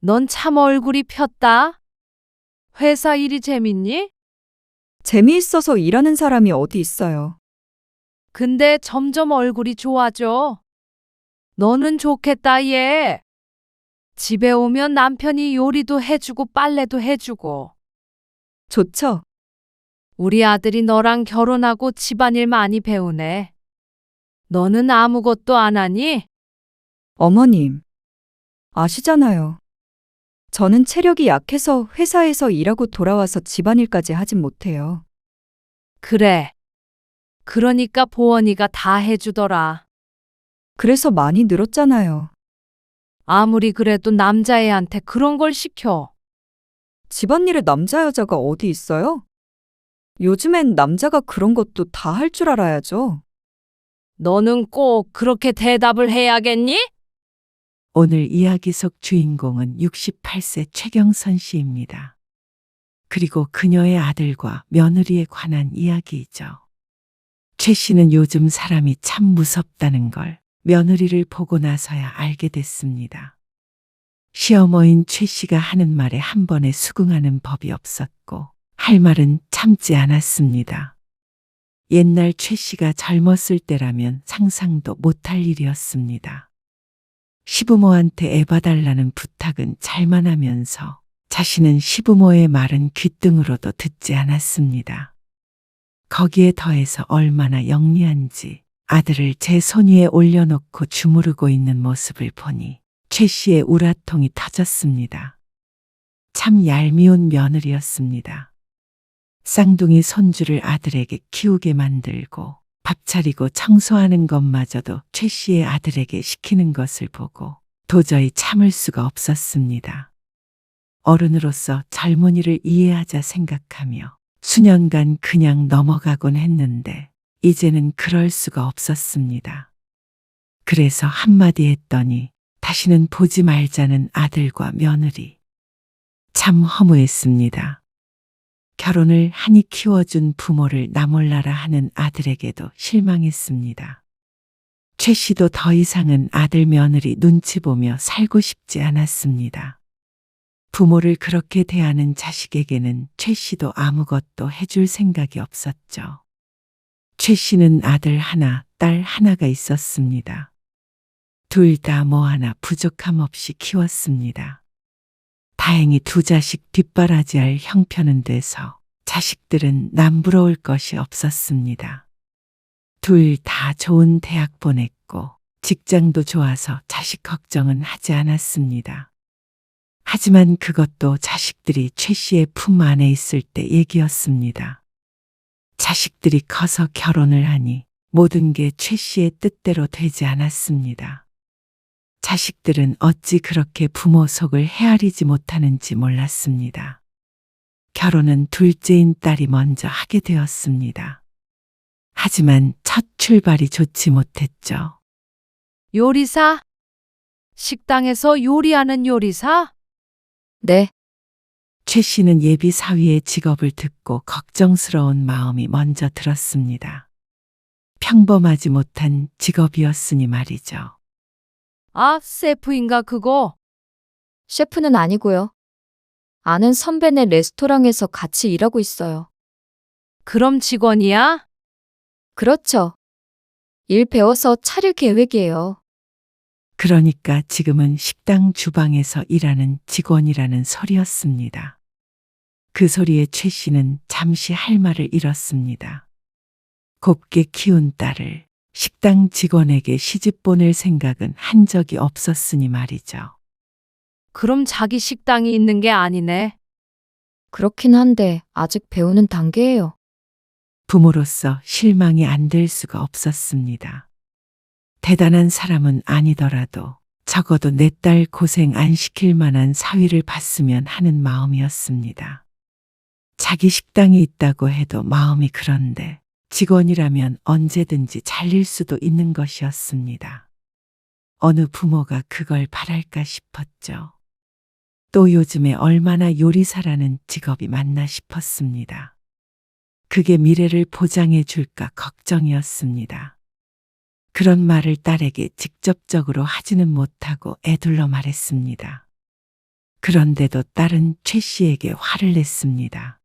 넌 참 얼굴이 폈다. 회사 일이 재밌니? 재미있어서 일하는 사람이 어디 있어요. 근데 점점 얼굴이 좋아져. 너는 좋겠다, 얘. 집에 오면 남편이 요리도 해주고 빨래도 해주고. 좋죠? 우리 아들이 너랑 결혼하고 집안일 많이 배우네. 너는 아무것도 안 하니? 어머님, 아시잖아요. 저는 체력이 약해서 회사에서 일하고 돌아와서 집안일까지 하진 못해요. 그래. 그러니까 보원이가 다 해주더라. 그래서 많이 늘었잖아요. 아무리 그래도 남자애한테 그런 걸 시켜. 집안일에 남자 여자가 어디 있어요? 요즘엔 남자가 그런 것도 다 할 줄 알아야죠. 너는 꼭 그렇게 대답을 해야겠니? 오늘 이야기 속 주인공은 68세 최경선 씨입니다. 그리고 그녀의 아들과 며느리에 관한 이야기이죠. 최 씨는 요즘 사람이 참 무섭다는 걸 며느리를 보고 나서야 알게 됐습니다. 시어머인 최 씨가 하는 말에 한 번에 수긍하는 법이 없었고 할 말은 참지 않았습니다. 옛날 최 씨가 젊었을 때라면 상상도 못할 일이었습니다. 시부모한테 애 봐달라는 부탁은 잘만 하면서 자신은 시부모의 말은 귓등으로도 듣지 않았습니다. 거기에 더해서 얼마나 영리한지 아들을 제 손 위에 올려놓고 주무르고 있는 모습을 보니 최 씨의 우라통이 터졌습니다. 참 얄미운 며느리였습니다. 쌍둥이 손주를 아들에게 키우게 만들고 밥 차리고 청소하는 것마저도 최 씨의 아들에게 시키는 것을 보고 도저히 참을 수가 없었습니다. 어른으로서 젊은이를 이해하자 생각하며 수년간 그냥 넘어가곤 했는데 이제는 그럴 수가 없었습니다. 그래서 한마디 했더니 다시는 보지 말자는 아들과 며느리. 참 허무했습니다. 결혼을 한이 키워준 부모를 나몰라라 하는 아들에게도 실망했습니다. 최 씨도 더 이상은 아들 며느리 눈치 보며 살고 싶지 않았습니다. 부모를 그렇게 대하는 자식에게는 최 씨도 아무것도 해줄 생각이 없었죠. 최 씨는 아들 하나, 딸 하나가 있었습니다. 둘 다 뭐 하나 부족함 없이 키웠습니다. 다행히 두 자식 뒷바라지할 형편은 돼서 자식들은 남부러울 것이 없었습니다. 둘 다 좋은 대학 보냈고 직장도 좋아서 자식 걱정은 하지 않았습니다. 하지만 그것도 자식들이 최 씨의 품 안에 있을 때 얘기였습니다. 자식들이 커서 결혼을 하니 모든 게 최 씨의 뜻대로 되지 않았습니다. 자식들은 어찌 그렇게 부모 속을 헤아리지 못하는지 몰랐습니다. 결혼은 둘째인 딸이 먼저 하게 되었습니다. 하지만 첫 출발이 좋지 못했죠. 요리사? 식당에서 요리하는 요리사? 네, 최 씨는 예비 사위의 직업을 듣고 걱정스러운 마음이 먼저 들었습니다. 평범하지 못한 직업이었으니 말이죠. 아, 셰프인가 그거? 셰프는 아니고요. 아는 선배네 레스토랑에서 같이 일하고 있어요. 그럼 직원이야? 그렇죠. 일 배워서 차릴 계획이에요. 그러니까 지금은 식당 주방에서 일하는 직원이라는 소리였습니다. 그 소리에 최 씨는 잠시 할 말을 잃었습니다. 곱게 키운 딸을 식당 직원에게 시집 보낼 생각은 한 적이 없었으니 말이죠. 그럼 자기 식당이 있는 게 아니네. 그렇긴 한데 아직 배우는 단계예요. 부모로서 실망이 안 될 수가 없었습니다. 대단한 사람은 아니더라도 적어도 내 딸 고생 안 시킬 만한 사위를 봤으면 하는 마음이었습니다. 자기 식당이 있다고 해도 마음이 그런데 직원이라면 언제든지 잘릴 수도 있는 것이었습니다. 어느 부모가 그걸 바랄까 싶었죠. 또 요즘에 얼마나 요리사라는 직업이 많나 싶었습니다. 그게 미래를 보장해 줄까 걱정이었습니다. 그런 말을 딸에게 직접적으로 하지는 못하고 애둘러 말했습니다. 그런데도 딸은 최 씨에게 화를 냈습니다.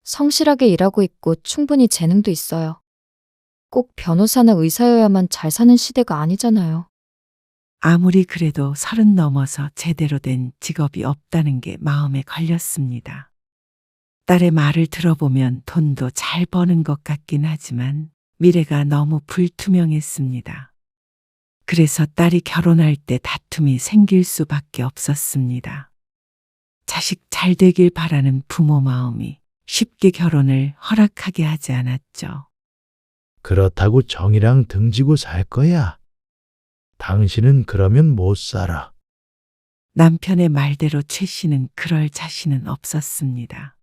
성실하게 일하고 있고 충분히 재능도 있어요. 꼭 변호사나 의사여야만 잘 사는 시대가 아니잖아요. 아무리 그래도 30 넘어서 제대로 된 직업이 없다는 게 마음에 걸렸습니다. 딸의 말을 들어보면 돈도 잘 버는 것 같긴 하지만 미래가 너무 불투명했습니다. 그래서 딸이 결혼할 때 다툼이 생길 수밖에 없었습니다. 자식 잘 되길 바라는 부모 마음이 쉽게 결혼을 허락하게 하지 않았죠. 그렇다고 정이랑 등지고 살 거야. 당신은 그러면 못 살아. 남편의 말대로 최 씨는 그럴 자신은 없었습니다.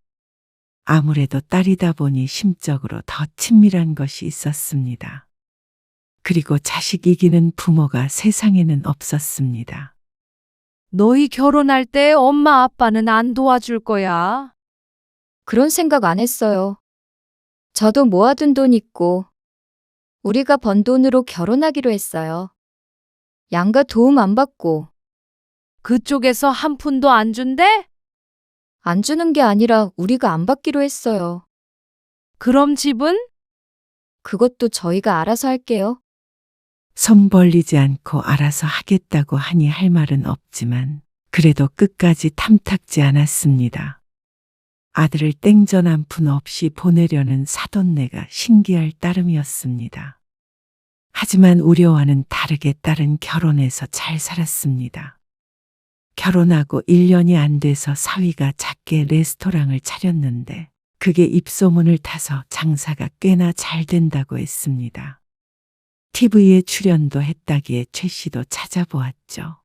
아무래도 딸이다 보니 심적으로 더 친밀한 것이 있었습니다. 그리고 자식 이기는 부모가 세상에는 없었습니다. 너희 결혼할 때 엄마 아빠는 안 도와줄 거야. 그런 생각 안 했어요. 저도 모아둔 돈 있고 우리가 번 돈으로 결혼하기로 했어요. 양가 도움 안 받고 그쪽에서 한 푼도 안 준대? 안 주는 게 아니라 우리가 안 받기로 했어요. 그럼 집은? 그것도 저희가 알아서 할게요. 손 벌리지 않고 알아서 하겠다고 하니 할 말은 없지만 그래도 끝까지 탐탁지 않았습니다. 아들을 땡전 한 푼 없이 보내려는 사돈네가 신기할 따름이었습니다. 하지만 우려와는 다르게 딸은 결혼해서 잘 살았습니다. 결혼하고 1년이 안 돼서 사위가 작게 레스토랑을 차렸는데 그게 입소문을 타서 장사가 꽤나 잘 된다고 했습니다. TV에 출연도 했다기에 최 씨도 찾아보았죠.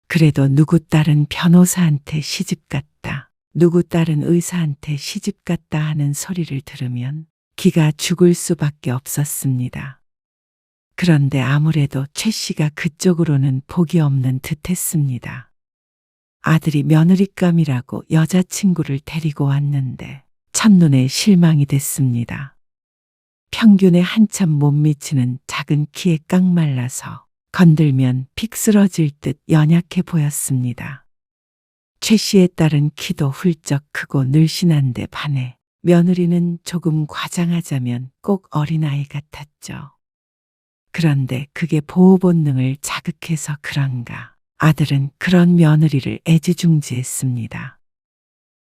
그래도 누구 딸은 변호사한테 시집 갔다, 누구 딸은 의사한테 시집 갔다 하는 소리를 들으면 기가 죽을 수밖에 없었습니다. 그런데 아무래도 최 씨가 그쪽으로는 복이 없는 듯 했습니다. 아들이 며느리감이라고 여자친구를 데리고 왔는데 첫눈에 실망이 됐습니다. 평균에 한참 못 미치는 작은 키에 깡말라서 건들면 픽 쓰러질 듯 연약해 보였습니다. 최 씨의 딸은 키도 훌쩍 크고 늘씬한데 반해 며느리는 조금 과장하자면 꼭 어린아이 같았죠. 그런데 그게 보호 본능을 자극해서 그런가 아들은 그런 며느리를 애지중지했습니다.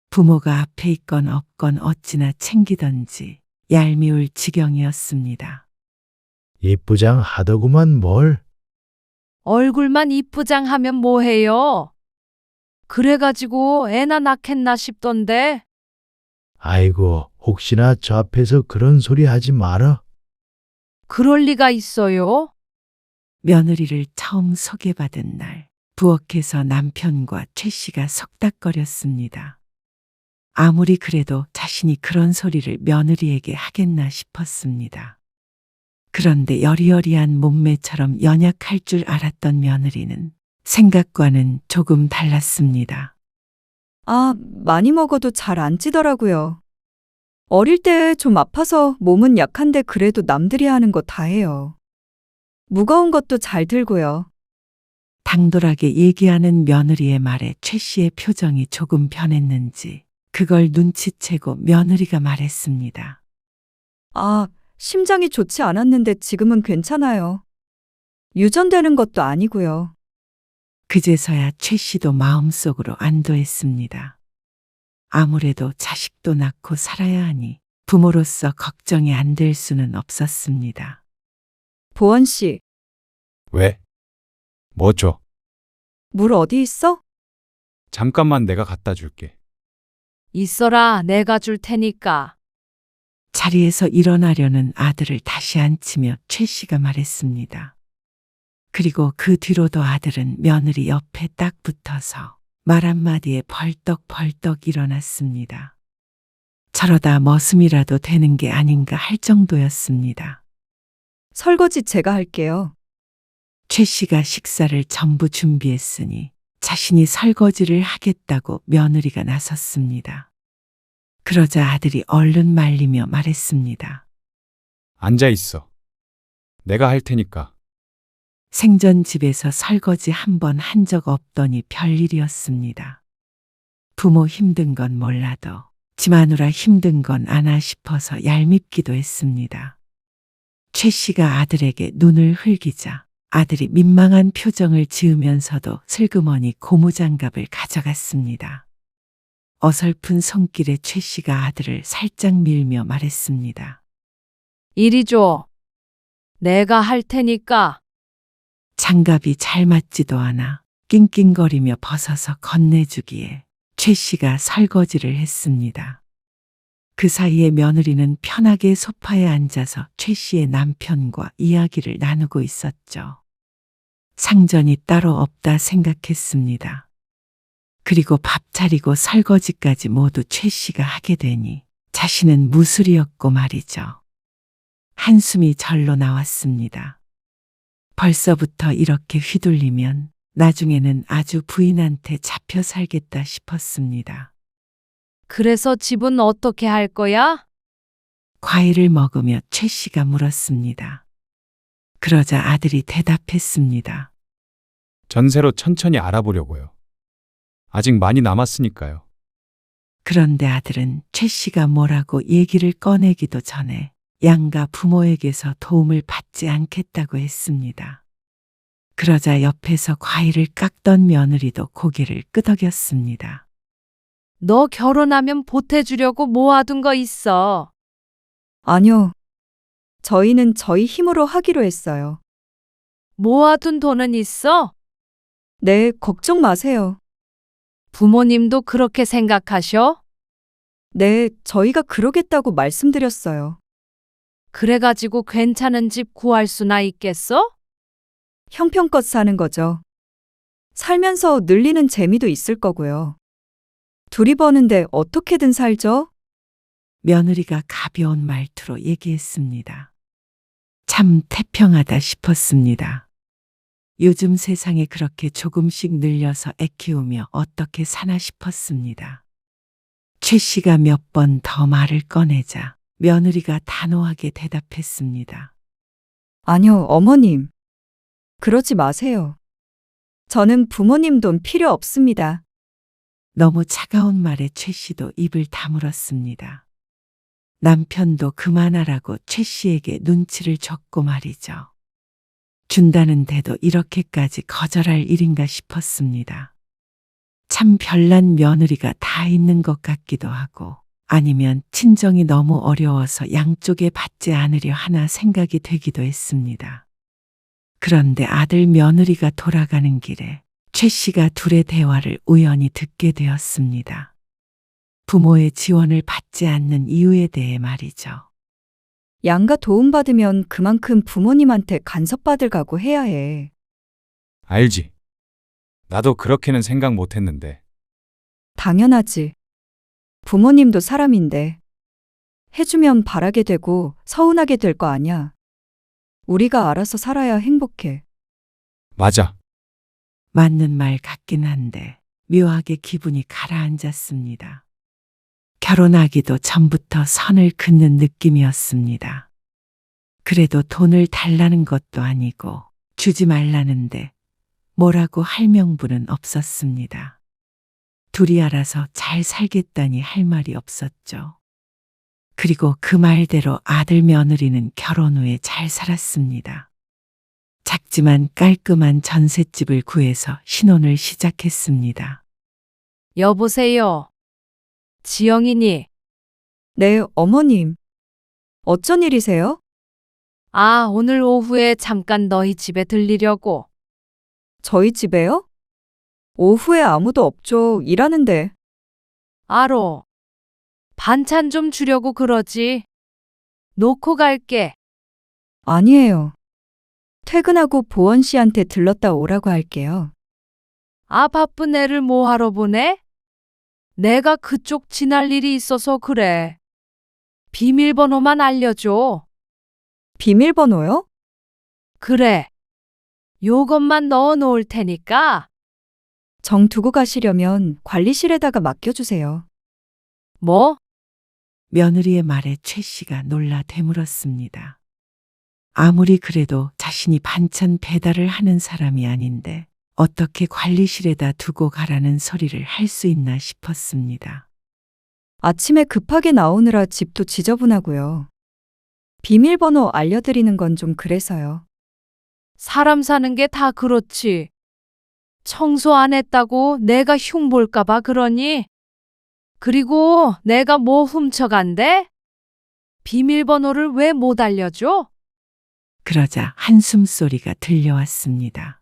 부모가 앞에 있건 없건 어찌나 챙기던지 얄미울 지경이었습니다. 이쁘장 하더구만 뭘. 얼굴만 이쁘장하면 뭐해요? 그래가지고 애나 낳겠나 싶던데. 아이고, 혹시나 저 앞에서 그런 소리 하지 마라. 그럴 리가 있어요? 며느리를 처음 소개받은 날 부엌에서 남편과 최 씨가 속닥거렸습니다. 아무리 그래도 자신이 그런 소리를 며느리에게 하겠나 싶었습니다. 그런데 여리여리한 몸매처럼 연약할 줄 알았던 며느리는 생각과는 조금 달랐습니다. 아, 많이 먹어도 잘 안 찌더라고요. 어릴 때 좀 아파서 몸은 약한데 그래도 남들이 하는 거 다 해요. 무거운 것도 잘 들고요. 당돌하게 얘기하는 며느리의 말에 최 씨의 표정이 조금 변했는지 그걸 눈치채고 며느리가 말했습니다. 아, 심장이 좋지 않았는데 지금은 괜찮아요. 유전되는 것도 아니고요. 그제서야 최 씨도 마음속으로 안도했습니다. 아무래도 자식도 낳고 살아야 하니 부모로서 걱정이 안 될 수는 없었습니다. 보원 씨, 왜? 뭐 줘? 물 어디 있어? 잠깐만 내가 갖다 줄게. 있어라, 내가 줄 테니까. 자리에서 일어나려는 아들을 다시 앉히며 최 씨가 말했습니다. 그리고 그 뒤로도 아들은 며느리 옆에 딱 붙어서 말 한마디에 벌떡벌떡 일어났습니다. 저러다 머슴이라도 되는 게 아닌가 할 정도였습니다. 설거지 제가 할게요. 최 씨가 식사를 전부 준비했으니 자신이 설거지를 하겠다고 며느리가 나섰습니다. 그러자 아들이 얼른 말리며 말했습니다. 앉아 있어. 내가 할 테니까. 생전 집에서 설거지 한 번 한 적 없더니 별일이었습니다. 부모 힘든 건 몰라도 집마누라 힘든 건 아나 싶어서 얄밉기도 했습니다. 최 씨가 아들에게 눈을 흘기자 아들이 민망한 표정을 지으면서도 슬그머니 고무장갑을 가져갔습니다. 어설픈 손길에 최 씨가 아들을 살짝 밀며 말했습니다. 이리 줘. 내가 할 테니까. 장갑이 잘 맞지도 않아 낑낑거리며 벗어서 건네주기에 최 씨가 설거지를 했습니다. 그 사이에 며느리는 편하게 소파에 앉아서 최 씨의 남편과 이야기를 나누고 있었죠. 상전이 따로 없다 생각했습니다. 그리고 밥 차리고 설거지까지 모두 최 씨가 하게 되니 자신은 무술이었고 말이죠. 한숨이 절로 나왔습니다. 벌써부터 이렇게 휘둘리면 나중에는 아주 부인한테 잡혀 살겠다 싶었습니다. 그래서 집은 어떻게 할 거야? 과일을 먹으며 최 씨가 물었습니다. 그러자 아들이 대답했습니다. 전세로 천천히 알아보려고요. 아직 많이 남았으니까요. 그런데 아들은 최 씨가 뭐라고 얘기를 꺼내기도 전에 양가 부모에게서 도움을 받지 않겠다고 했습니다. 그러자 옆에서 과일을 깎던 며느리도 고개를 끄덕였습니다. 너 결혼하면 보태주려고 모아둔 거 있어. 아니요. 저희는 저희 힘으로 하기로 했어요. 모아둔 돈은 있어? 네, 걱정 마세요. 부모님도 그렇게 생각하셔? 네, 저희가 그러겠다고 말씀드렸어요. 그래가지고 괜찮은 집 구할 수나 있겠어? 형편껏 사는 거죠. 살면서 늘리는 재미도 있을 거고요. 둘이 버는데 어떻게든 살죠? 며느리가 가벼운 말투로 얘기했습니다. 참 태평하다 싶었습니다. 요즘 세상에 그렇게 조금씩 늘려서 애 키우며 어떻게 사나 싶었습니다. 최 씨가 몇 번 더 말을 꺼내자 며느리가 단호하게 대답했습니다. 아니요, 어머님. 그러지 마세요. 저는 부모님 돈 필요 없습니다. 너무 차가운 말에 최 씨도 입을 다물었습니다. 남편도 그만하라고 최 씨에게 눈치를 줬고 말이죠. 준다는데도 이렇게까지 거절할 일인가 싶었습니다. 참 별난 며느리가 다 있는 것 같기도 하고 아니면 친정이 너무 어려워서 양쪽에 받지 않으려 하나 생각이 되기도 했습니다. 그런데 아들 며느리가 돌아가는 길에 최 씨가 둘의 대화를 우연히 듣게 되었습니다. 부모의 지원을 받지 않는 이유에 대해 말이죠. 양가 도움받으면 그만큼 부모님한테 간섭받을 각오 해야 해. 알지. 나도 그렇게는 생각 못 했는데. 당연하지. 부모님도 사람인데. 해주면 바라게 되고 서운하게 될 거 아냐. 우리가 알아서 살아야 행복해. 맞아. 맞는 말 같긴 한데 묘하게 기분이 가라앉았습니다. 결혼하기도 전부터 선을 긋는 느낌이었습니다. 그래도 돈을 달라는 것도 아니고 주지 말라는데 뭐라고 할 명분은 없었습니다. 둘이 알아서 잘 살겠다니 할 말이 없었죠. 그리고 그 말대로 아들 며느리는 결혼 후에 잘 살았습니다. 작지만 깔끔한 전셋집을 구해서 신혼을 시작했습니다. 여보세요. 지영이니? 네, 어머님. 어쩐 일이세요? 아, 오늘 오후에 잠깐 너희 집에 들리려고. 저희 집에요? 오후에 아무도 없죠. 일하는데. 알어. 반찬 좀 주려고 그러지. 놓고 갈게. 아니에요. 퇴근하고 보원 씨한테 들렀다 오라고 할게요. 아, 바쁜 애를 뭐하러 보내? 내가 그쪽 지날 일이 있어서 그래. 비밀번호만 알려줘. 비밀번호요? 그래. 요것만 넣어 놓을 테니까. 정 두고 가시려면 관리실에다가 맡겨주세요. 뭐? 며느리의 말에 최 씨가 놀라 되물었습니다. 아무리 그래도 자신이 반찬 배달을 하는 사람이 아닌데 어떻게 관리실에다 두고 가라는 소리를 할 수 있나 싶었습니다. 아침에 급하게 나오느라 집도 지저분하고요. 비밀번호 알려드리는 건 좀 그래서요. 사람 사는 게 다 그렇지. 청소 안 했다고 내가 흉 볼까봐 그러니? 그리고 내가 뭐 훔쳐간대? 비밀번호를 왜 못 알려줘? 그러자 한숨 소리가 들려왔습니다.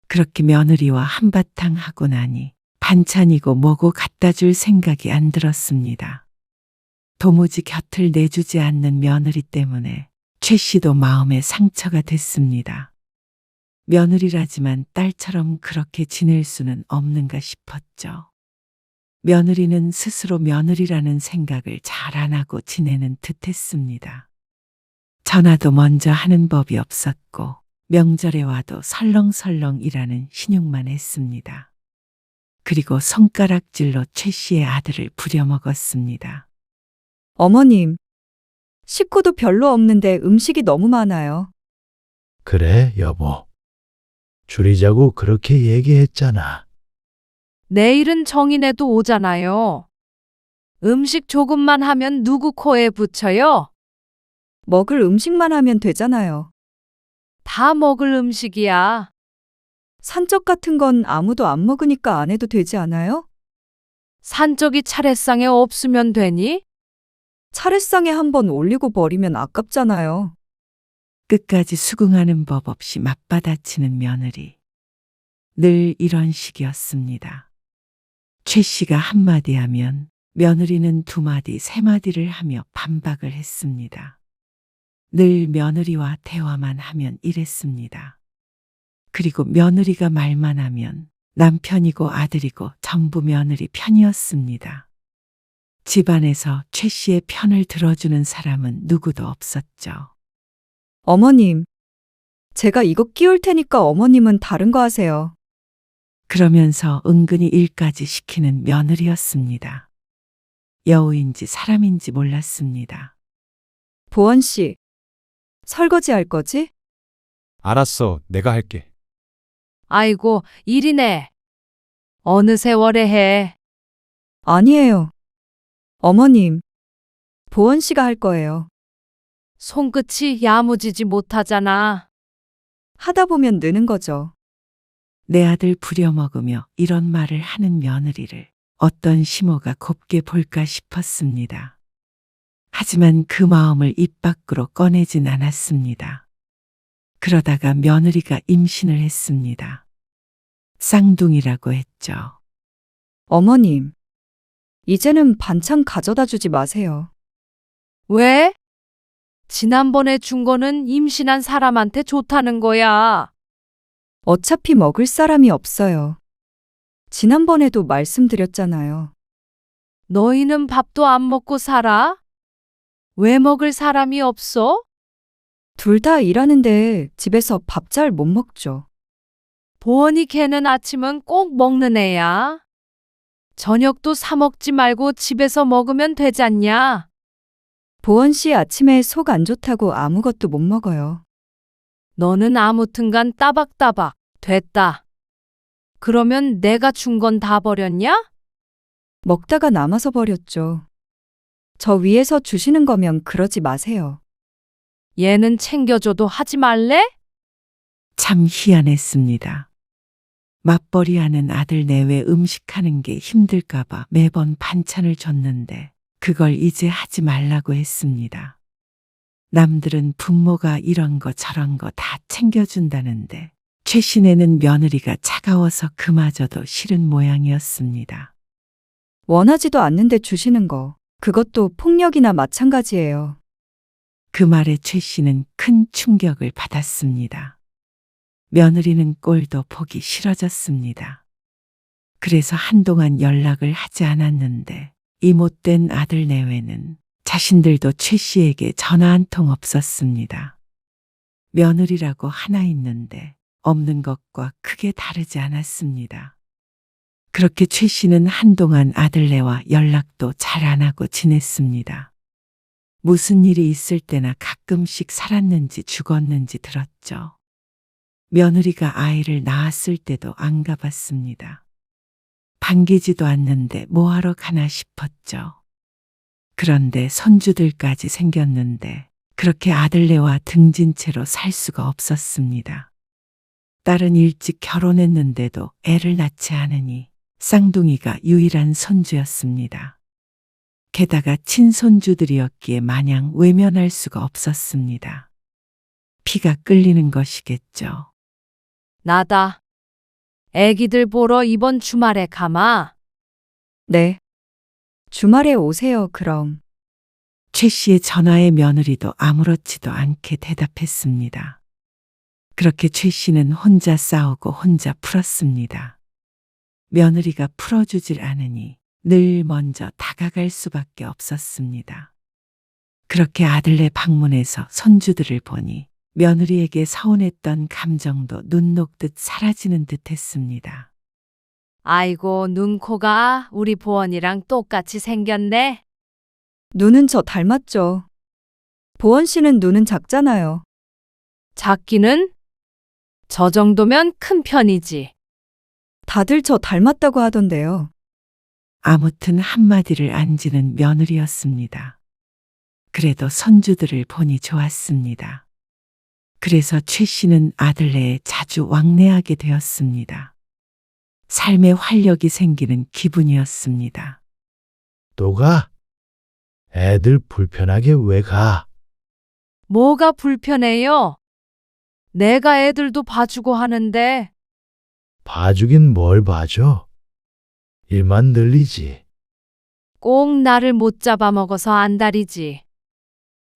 그렇게 며느리와 한바탕 하고 나니 반찬이고 뭐고 갖다 줄 생각이 안 들었습니다. 도무지 곁을 내주지 않는 며느리 때문에 최 씨도 마음에 상처가 됐습니다. 며느리라지만 딸처럼 그렇게 지낼 수는 없는가 싶었죠. 며느리는 스스로 며느리라는 생각을 잘 안 하고 지내는 듯 했습니다. 전화도 먼저 하는 법이 없었고 명절에 와도 설렁설렁 일하는 신용만 했습니다. 그리고 손가락질로 최 씨의 아들을 부려먹었습니다. 어머님, 식구도 별로 없는데 음식이 너무 많아요. 그래, 여보. 줄이자고 그렇게 얘기했잖아. 내일은 정인애도 오잖아요. 음식 조금만 하면 누구 코에 붙여요? 먹을 음식만 하면 되잖아요. 다 먹을 음식이야. 산적 같은 건 아무도 안 먹으니까 안 해도 되지 않아요? 산적이 차례상에 없으면 되니? 차례상에 한번 올리고 버리면 아깝잖아요. 끝까지 수긍하는 법 없이 맞받아치는 며느리. 늘 이런 식이었습니다. 최 씨가 한마디 하면 며느리는 두 마디, 세 마디를 하며 반박을 했습니다. 늘 며느리와 대화만 하면 이랬습니다. 그리고 며느리가 말만 하면 남편이고 아들이고 전부 며느리 편이었습니다. 집안에서 최 씨의 편을 들어주는 사람은 누구도 없었죠. 어머님, 제가 이거 끼울 테니까 어머님은 다른 거 하세요. 그러면서 은근히 일까지 시키는 며느리였습니다. 여우인지 사람인지 몰랐습니다. 보원 씨, 설거지 할 거지? 알았어, 내가 할게. 아이고, 일이네. 어느 세월에 해. 아니에요. 어머님, 보원 씨가 할 거예요. 손끝이 야무지지 못하잖아. 하다 보면 느는 거죠. 내 아들 부려먹으며 이런 말을 하는 며느리를 어떤 시모가 곱게 볼까 싶었습니다. 하지만 그 마음을 입 밖으로 꺼내진 않았습니다. 그러다가 며느리가 임신을 했습니다. 쌍둥이라고 했죠. 어머님, 이제는 반찬 가져다 주지 마세요. 왜? 지난번에 준 거는 임신한 사람한테 좋다는 거야. 어차피 먹을 사람이 없어요. 지난번에도 말씀드렸잖아요. 너희는 밥도 안 먹고 살아? 왜 먹을 사람이 없어? 둘 다 일하는데 집에서 밥 잘 못 먹죠. 보원이 걔는 아침은 꼭 먹는 애야. 저녁도 사 먹지 말고 집에서 먹으면 되잖냐? 보원 씨 아침에 속 안 좋다고 아무것도 못 먹어요. 너는 아무튼간 따박따박 됐다. 그러면 내가 준 건 다 버렸냐? 먹다가 남아서 버렸죠. 저 위에서 주시는 거면 그러지 마세요. 얘는 챙겨줘도 하지 말래? 참 희한했습니다. 맞벌이하는 아들 내외 음식하는 게 힘들까봐 매번 반찬을 줬는데 그걸 이제 하지 말라고 했습니다. 남들은 부모가 이런 거 저런 거 다 챙겨준다는데 최신에는 며느리가 차가워서 그마저도 싫은 모양이었습니다. 원하지도 않는데 주시는 거, 그것도 폭력이나 마찬가지예요. 그 말에 최 씨는 큰 충격을 받았습니다. 며느리는 꼴도 보기 싫어졌습니다. 그래서 한동안 연락을 하지 않았는데 이 못된 아들 내외는 자신들도 최 씨에게 전화 한 통 없었습니다. 며느리라고 하나 있는데 없는 것과 크게 다르지 않았습니다. 그렇게 최 씨는 한동안 아들네와 연락도 잘 안 하고 지냈습니다. 무슨 일이 있을 때나 가끔씩 살았는지 죽었는지 들었죠. 며느리가 아이를 낳았을 때도 안 가봤습니다. 반기지도 않는데 뭐하러 가나 싶었죠. 그런데 손주들까지 생겼는데 그렇게 아들네와 등진 채로 살 수가 없었습니다. 딸은 일찍 결혼했는데도 애를 낳지 않으니 쌍둥이가 유일한 손주였습니다. 게다가 친손주들이었기에 마냥 외면할 수가 없었습니다. 피가 끌리는 것이겠죠. 나다. 애기들 보러 이번 주말에 가마. 네. 주말에 오세요, 그럼. 최 씨의 전화에 며느리도 아무렇지도 않게 대답했습니다. 그렇게 최 씨는 혼자 싸우고 혼자 풀었습니다. 며느리가 풀어주질 않으니 늘 먼저 다가갈 수밖에 없었습니다. 그렇게 아들네 방문해서 손주들을 보니 며느리에게 서운했던 감정도 눈 녹듯 사라지는 듯 했습니다. 아이고, 눈, 코가 우리 보원이랑 똑같이 생겼네. 눈은 저 닮았죠. 보원 씨는 눈은 작잖아요. 작기는? 저 정도면 큰 편이지. 다들 저 닮았다고 하던데요. 아무튼 한마디를 안 지는 며느리였습니다. 그래도 손주들을 보니 좋았습니다. 그래서 최 씨는 아들네에 자주 왕래하게 되었습니다. 삶에 활력이 생기는 기분이었습니다. 또 가? 애들 불편하게 왜 가? 뭐가 불편해요? 내가 애들도 봐주고 하는데. 봐주긴 뭘 봐줘? 일만 늘리지. 꼭 나를 못 잡아먹어서 안달이지.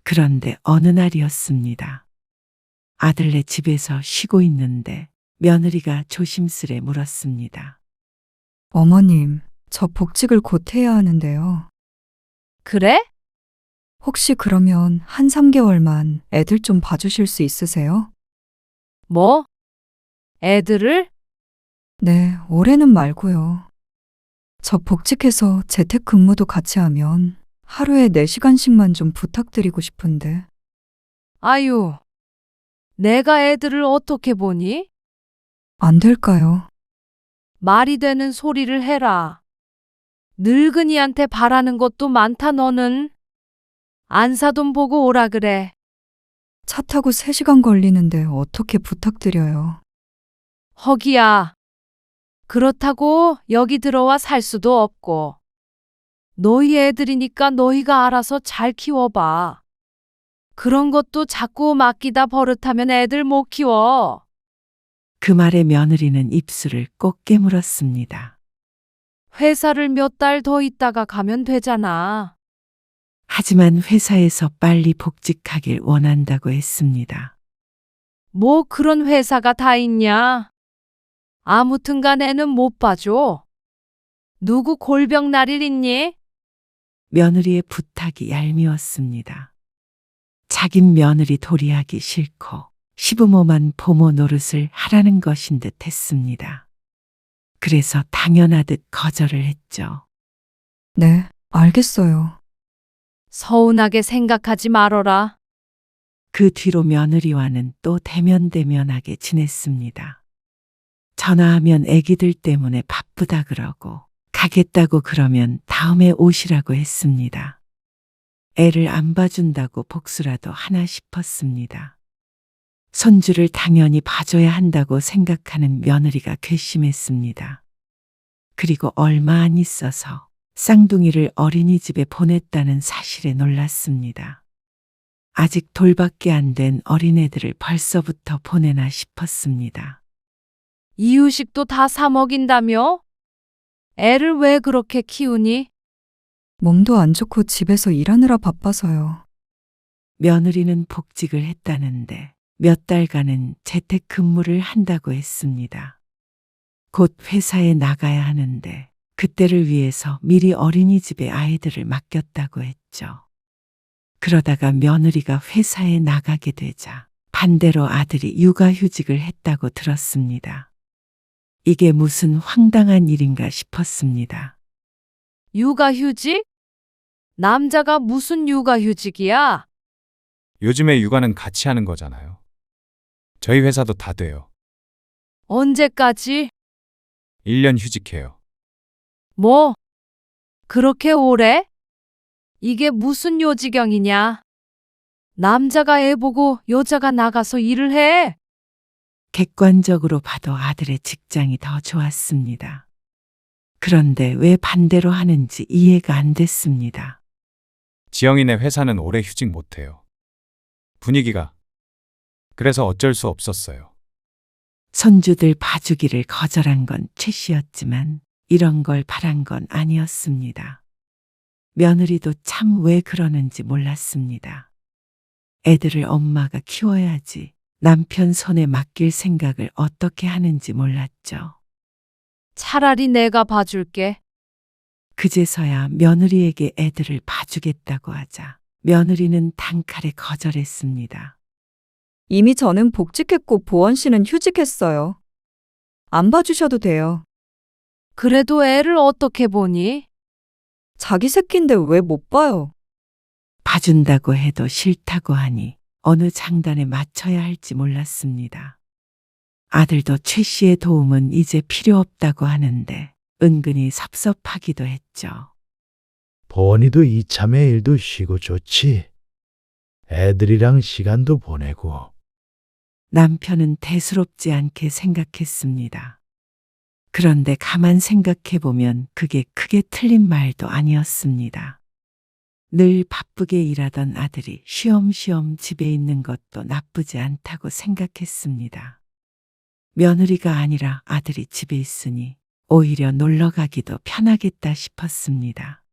그런데 어느 날이었습니다. 아들네 집에서 쉬고 있는데 며느리가 조심스레 물었습니다. 어머님, 저 복직을 곧 해야 하는데요. 그래? 혹시 그러면 한 3개월만 애들 좀 봐주실 수 있으세요? 뭐? 애들을? 네, 올해는 말고요. 저 복직해서 재택근무도 같이 하면 하루에 4시간씩만 좀 부탁드리고 싶은데. 아유, 내가 애들을 어떻게 보니? 안 될까요? 말이 되는 소리를 해라. 늙은이한테 바라는 것도 많다 너는. 안사돈 보고 오라 그래. 차 타고 3시간 걸리는데 어떻게 부탁드려요? 허기야. 그렇다고 여기 들어와 살 수도 없고. 너희 애들이니까 너희가 알아서 잘 키워봐. 그런 것도 자꾸 맡기다 버릇하면 애들 못 키워. 그 말에 며느리는 입술을 꼭 깨물었습니다. 회사를 몇 달 더 있다가 가면 되잖아. 하지만 회사에서 빨리 복직하길 원한다고 했습니다. 뭐 그런 회사가 다 있냐? 아무튼간 애는 못 봐줘. 누구 골병 날 일 있니? 며느리의 부탁이 얄미웠습니다. 자긴 며느리 도리하기 싫고 시부모만 보모 노릇을 하라는 것인 듯 했습니다. 그래서 당연하듯 거절을 했죠. 네, 알겠어요. 서운하게 생각하지 말어라. 그 뒤로 며느리와는 또 대면대면하게 지냈습니다. 전화하면 애기들 때문에 바쁘다 그러고 가겠다고 그러면 다음에 오시라고 했습니다. 애를 안 봐준다고 복수라도 하나 싶었습니다. 손주를 당연히 봐줘야 한다고 생각하는 며느리가 괘씸했습니다. 그리고 얼마 안 있어서 쌍둥이를 어린이집에 보냈다는 사실에 놀랐습니다. 아직 돌밖에 안 된 어린애들을 벌써부터 보내나 싶었습니다. 이유식도 다 사 먹인다며? 애를 왜 그렇게 키우니? 몸도 안 좋고 집에서 일하느라 바빠서요. 며느리는 복직을 했다는데 몇 달간은 재택근무를 한다고 했습니다. 곧 회사에 나가야 하는데 그때를 위해서 미리 어린이집에 아이들을 맡겼다고 했죠. 그러다가 며느리가 회사에 나가게 되자 반대로 아들이 육아휴직을 했다고 들었습니다. 이게 무슨 황당한 일인가 싶었습니다. 육아휴직? 남자가 무슨 육아휴직이야? 요즘에 육아는 같이 하는 거잖아요. 저희 회사도 다 돼요. 언제까지? 1년 휴직해요. 뭐? 그렇게 오래? 이게 무슨 요지경이냐? 남자가 애 보고 여자가 나가서 일을 해. 객관적으로 봐도 아들의 직장이 더 좋았습니다. 그런데 왜 반대로 하는지 이해가 안 됐습니다. 지영이네 회사는 오래 휴직 못해요. 분위기가. 그래서 어쩔 수 없었어요. 손주들 봐주기를 거절한 건 최 씨였지만 이런 걸 바란 건 아니었습니다. 며느리도 참 왜 그러는지 몰랐습니다. 애들을 엄마가 키워야지 남편 손에 맡길 생각을 어떻게 하는지 몰랐죠. 차라리 내가 봐줄게. 그제서야 며느리에게 애들을 봐주겠다고 하자 며느리는 단칼에 거절했습니다. 이미 저는 복직했고 보원 씨는 휴직했어요. 안 봐주셔도 돼요. 그래도 애를 어떻게 보니? 자기 새끼인데 왜 못 봐요? 봐준다고 해도 싫다고 하니 어느 장단에 맞춰야 할지 몰랐습니다. 아들도 최 씨의 도움은 이제 필요 없다고 하는데 은근히 섭섭하기도 했죠. 보원이도 이참에 일도 쉬고 좋지. 애들이랑 시간도 보내고. 남편은 대수롭지 않게 생각했습니다. 그런데 가만 생각해 보면 그게 크게 틀린 말도 아니었습니다. 늘 바쁘게 일하던 아들이 쉬엄쉬엄 집에 있는 것도 나쁘지 않다고 생각했습니다. 며느리가 아니라 아들이 집에 있으니 오히려 놀러 가기도 편하겠다 싶었습니다.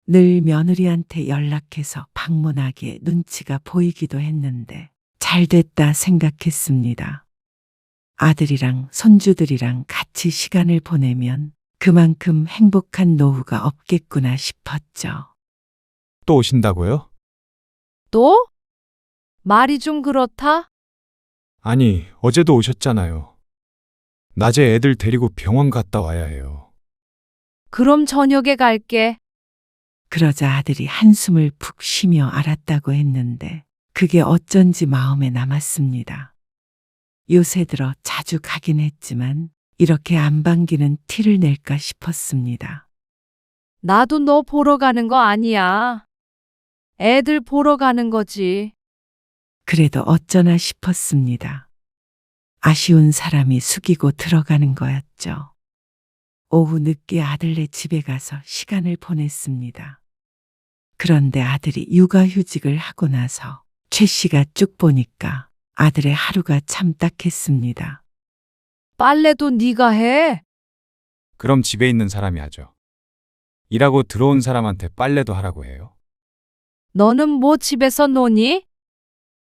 늘 며느리한테 연락해서 방문하기에 눈치가 보이기도 했는데 잘 됐다 생각했습니다. 아들이랑 손주들이랑 같이 시간을 보내면 그만큼 행복한 노후가 없겠구나 싶었죠. 또 오신다고요? 또? 말이 좀 그렇다? 아니, 어제도 오셨잖아요. 낮에 애들 데리고 병원 갔다 와야 해요. 그럼 저녁에 갈게. 그러자 아들이 한숨을 푹 쉬며 알았다고 했는데 그게 어쩐지 마음에 남았습니다. 요새 들어 자주 가긴 했지만 이렇게 안 반기는 티를 낼까 싶었습니다. 나도 너 보러 가는 거 아니야. 애들 보러 가는 거지. 그래도 어쩌나 싶었습니다. 아쉬운 사람이 숙이고 들어가는 거였죠. 오후 늦게 아들네 집에 가서 시간을 보냈습니다. 그런데 아들이 육아휴직을 하고 나서 최 씨가 쭉 보니까 아들의 하루가 참 딱했습니다. 빨래도 네가 해. 그럼 집에 있는 사람이 하죠. 일하고 들어온 사람한테 빨래도 하라고 해요. 너는 뭐 집에서 노니?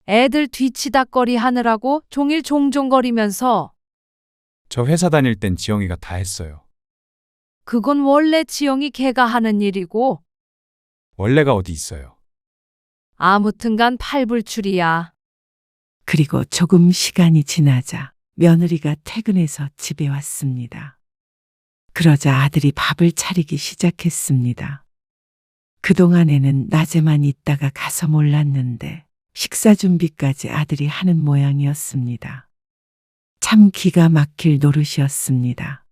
애들 뒤치다꺼리 하느라고 종일 종종거리면서. 저 회사 다닐 땐 지영이가 다 했어요. 그건 원래 지영이 걔가 하는 일이고. 원래가 어디 있어요. 아무튼간 팔불출이야. 그리고 조금 시간이 지나자 며느리가 퇴근해서 집에 왔습니다. 그러자 아들이 밥을 차리기 시작했습니다. 그동안에는 낮에만 있다가 가서 몰랐는데 식사 준비까지 아들이 하는 모양이었습니다. 참 기가 막힐 노릇이었습니다.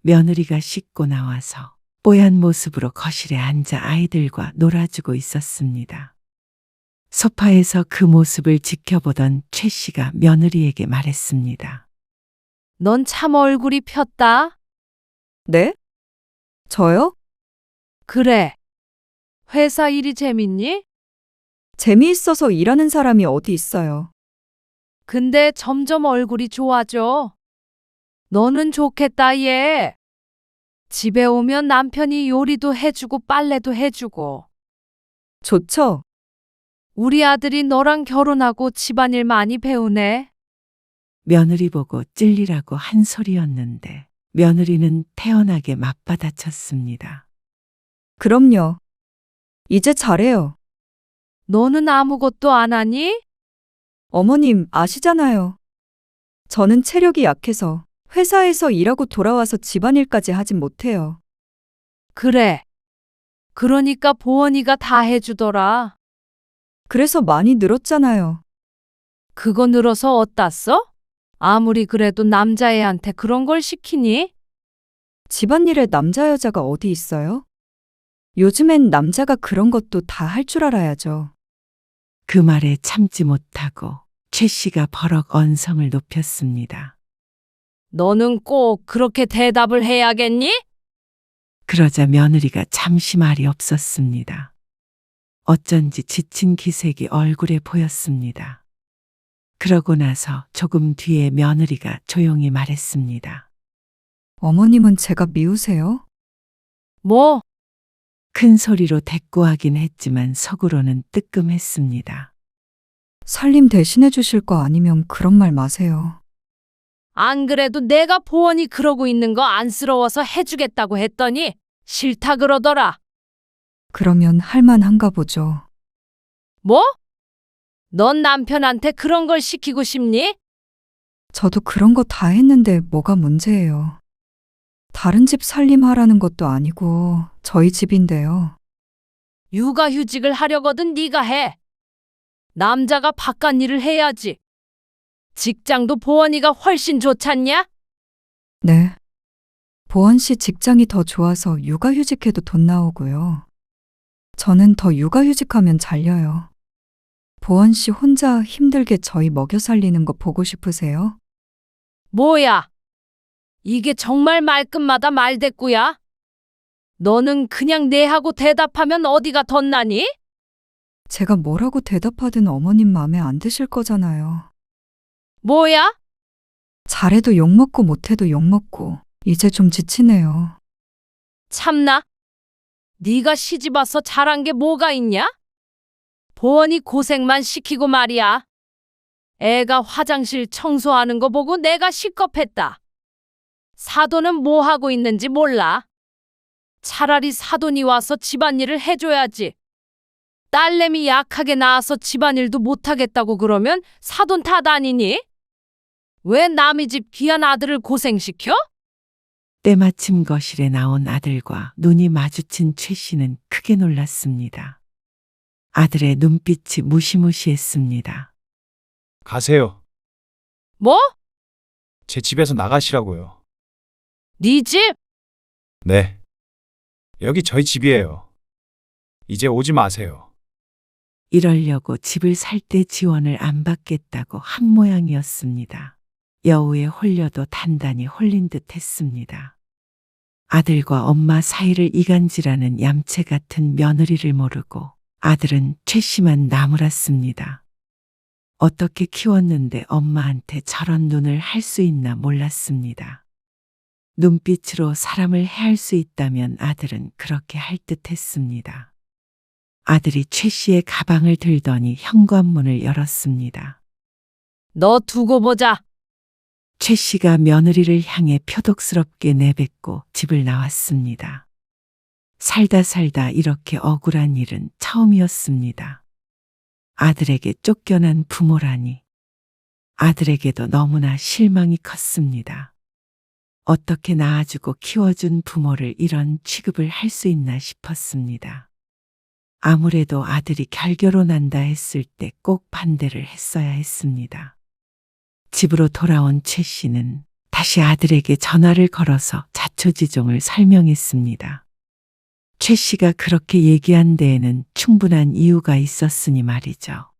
며느리가 씻고 나와서 뽀얀 모습으로 거실에 앉아 아이들과 놀아주고 있었습니다. 소파에서 그 모습을 지켜보던 최 씨가 며느리에게 말했습니다. 넌 참 얼굴이 폈다. 네? 저요? 그래. 회사 일이 재밌니? 재미있어서 일하는 사람이 어디 있어요. 근데 점점 얼굴이 좋아져. 너는 좋겠다, 얘. 집에 오면 남편이 요리도 해주고 빨래도 해주고. 좋죠? 우리 아들이 너랑 결혼하고 집안일 많이 배우네. 며느리 보고 찔리라고 한 소리였는데 며느리는 태연하게 맞받아쳤습니다. 그럼요. 이제 잘해요. 너는 아무것도 안 하니? 어머님 아시잖아요. 저는 체력이 약해서 회사에서 일하고 돌아와서 집안일까지 하진 못해요. 그래. 그러니까 보원이가 다 해주더라. 그래서 많이 늘었잖아요. 그거 늘어서 어디다 써? 아무리 그래도 남자애한테 그런 걸 시키니? 집안일에 남자 여자가 어디 있어요? 요즘엔 남자가 그런 것도 다 할 줄 알아야죠. 그 말에 참지 못하고 최 씨가 버럭 언성을 높였습니다. 너는 꼭 그렇게 대답을 해야겠니? 그러자 며느리가 잠시 말이 없었습니다. 어쩐지 지친 기색이 얼굴에 보였습니다. 그러고 나서 조금 뒤에 며느리가 조용히 말했습니다. 어머님은 제가 미우세요? 뭐? 큰 소리로 대꾸하긴 했지만 속으로는 뜨끔했습니다. 살림 대신해 주실 거 아니면 그런 말 마세요. 안 그래도 내가 보원이 그러고 있는 거 안쓰러워서 해주겠다고 했더니 싫다 그러더라. 그러면 할만한가 보죠. 뭐? 넌 남편한테 그런 걸 시키고 싶니? 저도 그런 거 다 했는데 뭐가 문제예요. 다른 집 살림하라는 것도 아니고 저희 집인데요. 육아휴직을 하려거든 네가 해. 남자가 바깥 일을 해야지. 직장도 보원이가 훨씬 좋잖냐? 네. 보원 씨 직장이 더 좋아서 육아휴직해도 돈 나오고요. 저는 더 육아휴직하면 잘려요. 보원 씨 혼자 힘들게 저희 먹여 살리는 거 보고 싶으세요? 뭐야? 이게 정말 말끝마다 말대꾸야? 너는 그냥 네하고 대답하면 어디가 덧나니? 제가 뭐라고 대답하든 어머님 마음에 안 드실 거잖아요. 뭐야? 잘해도 욕먹고 못해도 욕먹고 이제 좀 지치네요. 참나? 네가 시집 와서 잘한 게 뭐가 있냐? 보원이 고생만 시키고 말이야. 애가 화장실 청소하는 거 보고 내가 식겁했다. 사돈은 뭐 하고 있는지 몰라. 차라리 사돈이 와서 집안일을 해줘야지. 딸내미 약하게 낳아서 집안일도 못하겠다고 그러면 사돈 탓 아니니? 왜 남의 집 귀한 아들을 고생시켜? 때마침 거실에 나온 아들과 눈이 마주친 최 씨는 크게 놀랐습니다. 아들의 눈빛이 무시무시했습니다. 가세요. 뭐? 제 집에서 나가시라고요. 네 집? 네. 여기 저희 집이에요. 이제 오지 마세요. 이러려고 집을 살 때 지원을 안 받겠다고 한 모양이었습니다. 여우에 홀려도 단단히 홀린 듯 했습니다. 아들과 엄마 사이를 이간질하는 얌체 같은 며느리를 모르고 아들은 최 씨만 나무랐습니다. 어떻게 키웠는데 엄마한테 저런 눈을 할 수 있나 몰랐습니다. 눈빛으로 사람을 해할 수 있다면 아들은 그렇게 할 듯 했습니다. 아들이 최 씨의 가방을 들더니 현관문을 열었습니다. 너 두고 보자. 최 씨가 며느리를 향해 표독스럽게 내뱉고 집을 나왔습니다. 살다 살다 이렇게 억울한 일은 처음이었습니다. 아들에게 쫓겨난 부모라니. 아들에게도 너무나 실망이 컸습니다. 어떻게 낳아주고 키워준 부모를 이런 취급을 할 수 있나 싶었습니다. 아무래도 아들이 결결혼한다 했을 때 꼭 반대를 했어야 했습니다. 집으로 돌아온 최 씨는 다시 아들에게 전화를 걸어서 자초지종을 설명했습니다. 최 씨가 그렇게 얘기한 데에는 충분한 이유가 있었으니 말이죠.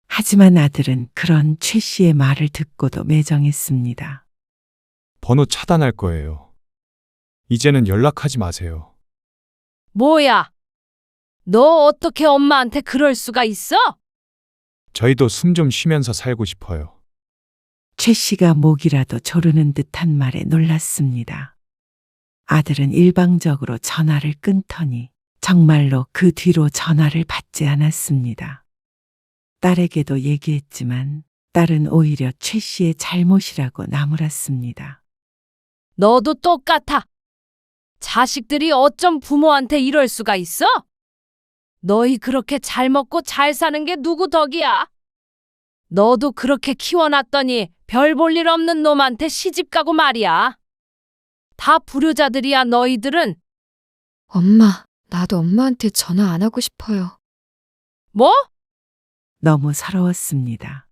하지만 아들은 그런 최 씨의 말을 듣고도 매정했습니다. 번호 차단할 거예요. 이제는 연락하지 마세요. 뭐야? 너 어떻게 엄마한테 그럴 수가 있어? 저희도 숨 좀 쉬면서 살고 싶어요. 최 씨가 목이라도 조르는 듯한 말에 놀랐습니다. 아들은 일방적으로 전화를 끊더니 정말로 그 뒤로 전화를 받지 않았습니다. 딸에게도 얘기했지만 딸은 오히려 최 씨의 잘못이라고 나무랐습니다. 너도 똑같아. 자식들이 어쩜 부모한테 이럴 수가 있어? 너희 그렇게 잘 먹고 잘 사는 게 누구 덕이야? 너도 그렇게 키워놨더니 별 볼 일 없는 놈한테 시집가고 말이야. 다 불효자들이야 너희들은. 엄마, 나도 엄마한테 전화 안 하고 싶어요. 뭐? 너무 서러웠습니다.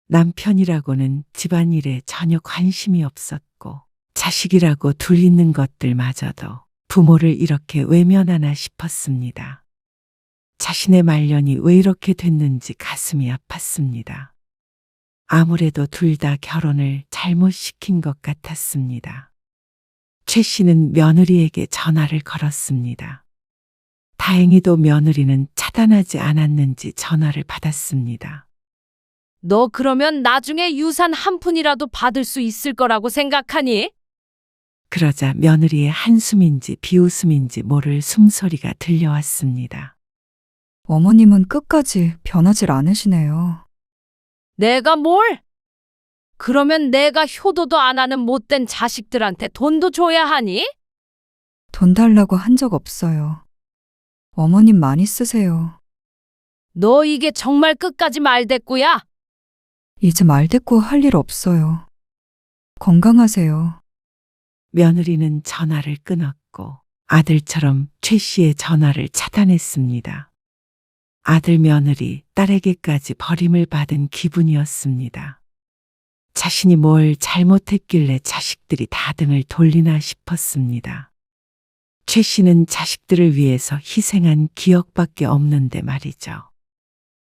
남편이라고는 집안일에 전혀 관심이 없었고 자식이라고 둘 있는 것들마저도 부모를 이렇게 외면하나 싶었습니다. 자신의 말년이 왜 이렇게 됐는지 가슴이 아팠습니다. 아무래도 둘 다 결혼을 잘못 시킨 것 같았습니다. 최 씨는 며느리에게 전화를 걸었습니다. 다행히도 며느리는 차단하지 않았는지 전화를 받았습니다. 너 그러면 나중에 유산 한 푼이라도 받을 수 있을 거라고 생각하니? 그러자 며느리의 한숨인지 비웃음인지 모를 숨소리가 들려왔습니다. 어머님은 끝까지 변하질 않으시네요. 내가 뭘? 그러면 내가 효도도 안 하는 못된 자식들한테 돈도 줘야 하니? 돈 달라고 한 적 없어요. 어머님 많이 쓰세요. 너 이게 정말 끝까지 말대꾸야? 이제 말대꾸 할 일 없어요. 건강하세요. 며느리는 전화를 끊었고 아들처럼 최 씨의 전화를 차단했습니다. 아들 며느리 딸에게까지 버림을 받은 기분이었습니다. 자신이 뭘 잘못했길래 자식들이 다 등을 돌리나 싶었습니다. 최 씨는 자식들을 위해서 희생한 기억밖에 없는데 말이죠.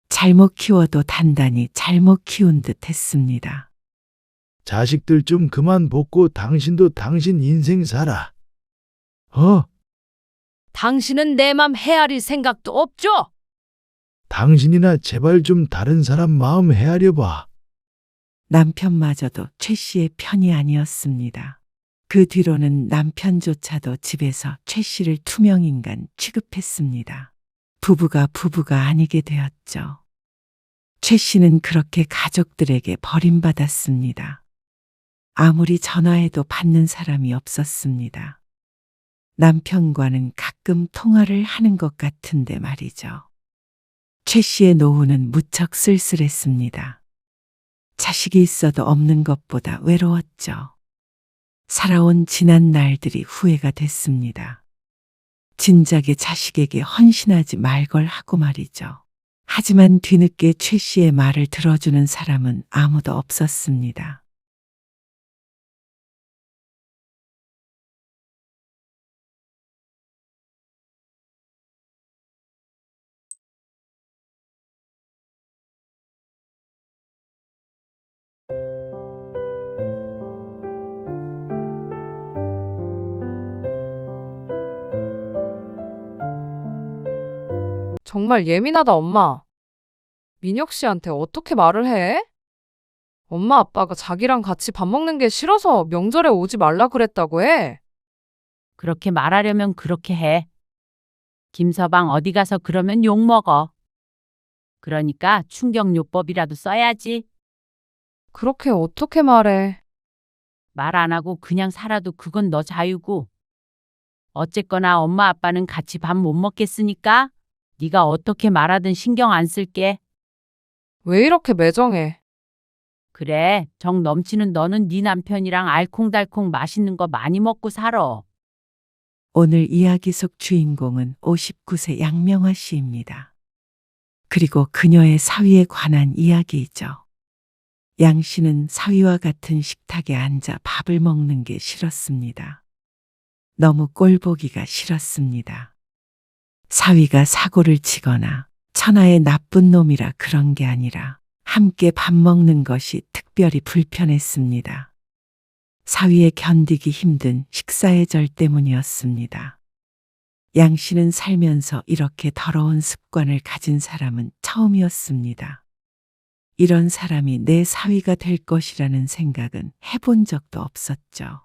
잘못 키워도 단단히 잘못 키운 듯 했습니다. 자식들 좀 그만 볶고 당신도 당신 인생 살아. 당신은 내 맘 헤아릴 생각도 없죠? 당신이나 제발 좀 다른 사람 마음 헤아려 봐. 남편마저도 최 씨의 편이 아니었습니다. 그 뒤로는 남편조차도 집에서 최 씨를 투명인간 취급했습니다. 부부가 아니게 되었죠. 최 씨는 그렇게 가족들에게 버림받았습니다. 아무리 전화해도 받는 사람이 없었습니다. 남편과는 가끔 통화를 하는 것 같은데 말이죠. 최 씨의 노후는 무척 쓸쓸했습니다. 자식이 있어도 없는 것보다 외로웠죠. 살아온 지난 날들이 후회가 됐습니다. 진작에 자식에게 헌신하지 말걸 하고 말이죠. 하지만 뒤늦게 최 씨의 말을 들어주는 사람은 아무도 없었습니다. 정말 예민하다, 엄마. 민혁 씨한테 어떻게 말을 해? 엄마 아빠가 자기랑 같이 밥 먹는 게 싫어서 명절에 오지 말라 그랬다고 해. 그렇게 말하려면 그렇게 해. 김서방 어디 가서 그러면 욕 먹어. 그러니까 충격요법이라도 써야지. 그렇게 어떻게 말해? 말 안 하고 그냥 살아도 그건 너 자유고. 어쨌거나 엄마 아빠는 같이 밥 못 먹겠으니까 네가 어떻게 말하든 신경 안 쓸게. 왜 이렇게 매정해? 그래, 정 넘치는 너는 네 남편이랑 알콩달콩 맛있는 거 많이 먹고 살아. 오늘 이야기 속 주인공은 59세 양명화 씨입니다. 그리고 그녀의 사위에 관한 이야기이죠. 양 씨는 사위와 같은 식탁에 앉아 밥을 먹는 게 싫었습니다. 너무 꼴보기가 싫었습니다. 사위가 사고를 치거나 천하의 나쁜 놈이라 그런 게 아니라 함께 밥 먹는 것이 특별히 불편했습니다. 사위의 견디기 힘든 식사의 절 때문이었습니다. 양 씨는 살면서 이렇게 더러운 습관을 가진 사람은 처음이었습니다. 이런 사람이 내 사위가 될 것이라는 생각은 해본 적도 없었죠.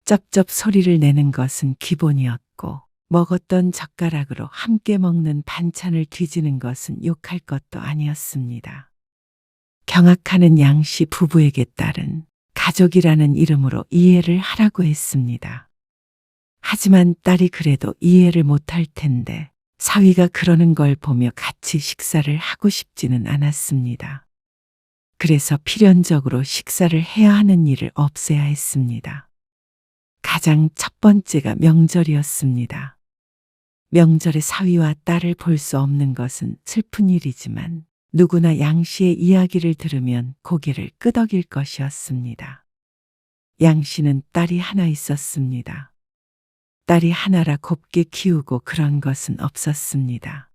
쩝쩝 소리를 내는 것은 기본이었고 먹었던 젓가락으로 함께 먹는 반찬을 뒤지는 것은 욕할 것도 아니었습니다. 경악하는 양 씨 부부에게 딸은 가족이라는 이름으로 이해를 하라고 했습니다. 하지만 딸이 그래도 이해를 못할 텐데 사위가 그러는 걸 보며 같이 식사를 하고 싶지는 않았습니다. 그래서 필연적으로 식사를 해야 하는 일을 없애야 했습니다. 가장 첫 번째가 명절이었습니다. 명절에 사위와 딸을 볼 수 없는 것은 슬픈 일이지만 누구나 양 씨의 이야기를 들으면 고개를 끄덕일 것이었습니다. 양 씨는 딸이 하나 있었습니다. 딸이 하나라 곱게 키우고 그런 것은 없었습니다.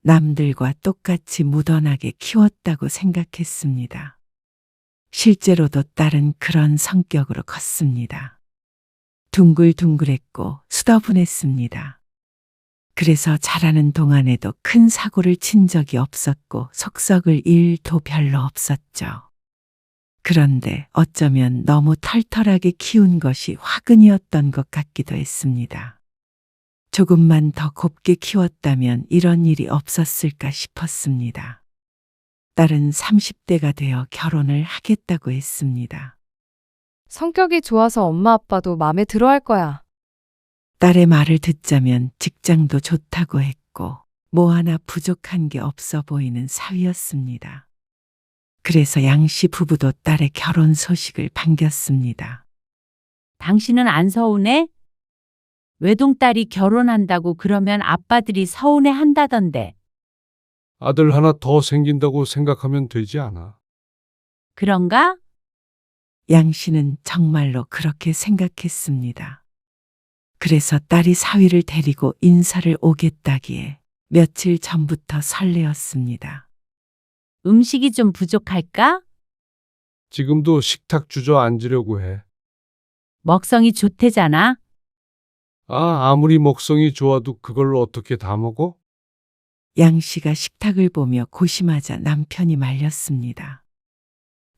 남들과 똑같이 무던하게 키웠다고 생각했습니다. 실제로도 딸은 그런 성격으로 컸습니다. 둥글둥글했고 수더분했습니다. 그래서 자라는 동안에도 큰 사고를 친 적이 없었고 속썩을 일도 별로 없었죠. 그런데 어쩌면 너무 털털하게 키운 것이 화근이었던 것 같기도 했습니다. 조금만 더 곱게 키웠다면 이런 일이 없었을까 싶었습니다. 딸은 30대가 되어 결혼을 하겠다고 했습니다. 성격이 좋아서 엄마 아빠도 마음에 들어 할 거야. 딸의 말을 듣자면 직장도 좋다고 했고 뭐 하나 부족한 게 없어 보이는 사위였습니다. 그래서 양 씨 부부도 딸의 결혼 소식을 반겼습니다. 당신은 안 서운해? 외동딸이 결혼한다고 그러면 아빠들이 서운해 한다던데. 아들 하나 더 생긴다고 생각하면 되지 않아? 그런가? 양 씨는 정말로 그렇게 생각했습니다. 그래서 딸이 사위를 데리고 인사를 오겠다기에 며칠 전부터 설레었습니다. 음식이 좀 부족할까? 지금도 식탁 주저앉으려고 해. 먹성이 좋대잖아. 아무리 먹성이 좋아도 그걸 어떻게 다 먹어? 양 씨가 식탁을 보며 고심하자 남편이 말렸습니다.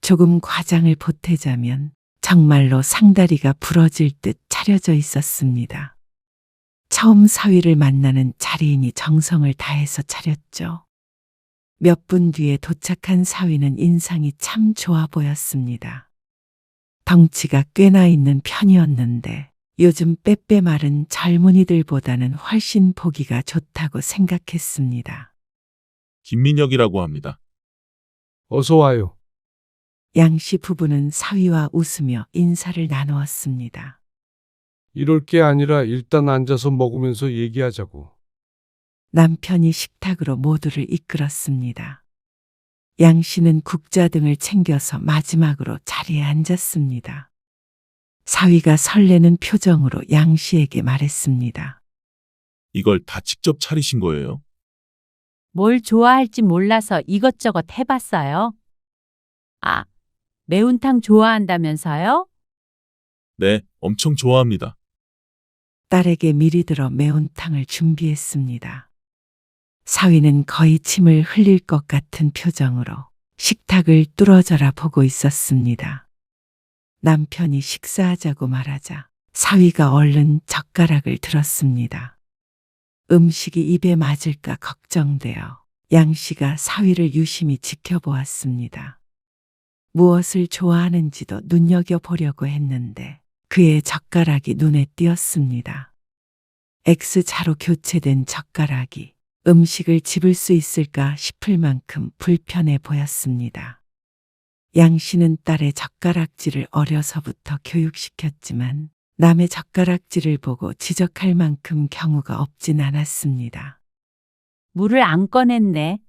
조금 과장을 보태자면 정말로 상다리가 부러질 듯 차려져 있었습니다. 처음 사위를 만나는 자리인이 정성을 다해서 차렸죠. 몇 분 뒤에 도착한 사위는 인상이 참 좋아 보였습니다. 덩치가 꽤나 있는 편이었는데 요즘 빼빼 마른 젊은이들보다는 훨씬 보기가 좋다고 생각했습니다. 김민혁이라고 합니다. 어서 와요. 양 씨 부부는 사위와 웃으며 인사를 나누었습니다. 이럴 게 아니라 일단 앉아서 먹으면서 얘기하자고. 남편이 식탁으로 모두를 이끌었습니다. 양 씨는 국자 등을 챙겨서 마지막으로 자리에 앉았습니다. 사위가 설레는 표정으로 양 씨에게 말했습니다. 이걸 다 직접 차리신 거예요? 뭘 좋아할지 몰라서 이것저것 해봤어요. 아, 매운탕 좋아한다면서요? 네, 엄청 좋아합니다. 딸에게 미리 들어 매운탕을 준비했습니다. 사위는 거의 침을 흘릴 것 같은 표정으로 식탁을 뚫어져라 보고 있었습니다. 남편이 식사하자고 말하자 사위가 얼른 젓가락을 들었습니다. 음식이 입에 맞을까 걱정되어 양 씨가 사위를 유심히 지켜보았습니다. 무엇을 좋아하는지도 눈여겨보려고 했는데 그의 젓가락이 눈에 띄었습니다. X자로 교체된 젓가락이 음식을 집을 수 있을까 싶을 만큼 불편해 보였습니다. 양 씨는 딸의 젓가락질을 어려서부터 교육시켰지만 남의 젓가락질을 보고 지적할 만큼 경우가 없진 않았습니다. 물을 안 꺼냈네.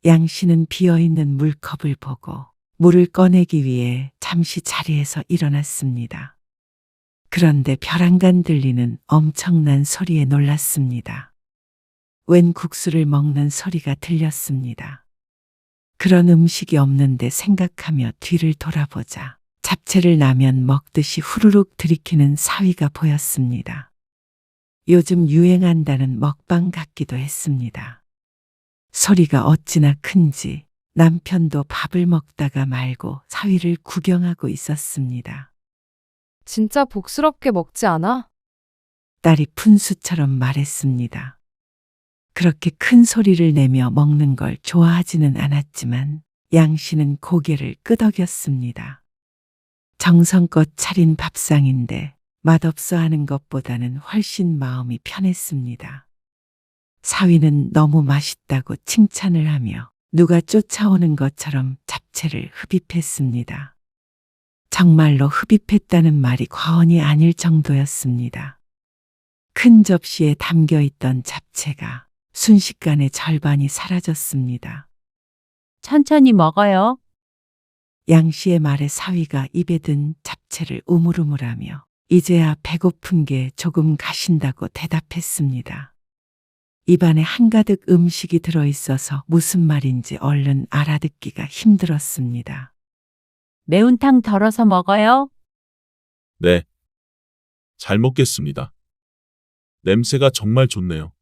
양 씨는 비어있는 물컵을 보고 물을 꺼내기 위해 잠시 자리에서 일어났습니다. 그런데 벼랑간 들리는 엄청난 소리에 놀랐습니다. 웬 국수를 먹는 소리가 들렸습니다. 그런 음식이 없는데 생각하며 뒤를 돌아보자 잡채를 라면 먹듯이 후루룩 들이키는 사위가 보였습니다. 요즘 유행한다는 먹방 같기도 했습니다. 소리가 어찌나 큰지 남편도 밥을 먹다가 말고 사위를 구경하고 있었습니다. 진짜 복스럽게 먹지 않아? 딸이 푼수처럼 말했습니다. 그렇게 큰 소리를 내며 먹는 걸 좋아하지는 않았지만 양 씨는 고개를 끄덕였습니다. 정성껏 차린 밥상인데 맛없어 하는 것보다는 훨씬 마음이 편했습니다. 사위는 너무 맛있다고 칭찬을 하며 누가 쫓아오는 것처럼 잡채를 흡입했습니다. 정말로 흡입했다는 말이 과언이 아닐 정도였습니다. 큰 접시에 담겨 있던 잡채가 순식간에 절반이 사라졌습니다. 천천히 먹어요. 양 씨의 말에 사위가 입에 든 잡채를 우물우물하며 이제야 배고픈 게 조금 가신다고 대답했습니다. 입안에 한가득 음식이 들어있어서 무슨 말인지 얼른 알아듣기가 힘들었습니다. 매운탕 덜어서 먹어요. 네. 잘 먹겠습니다. 냄새가 정말 좋네요.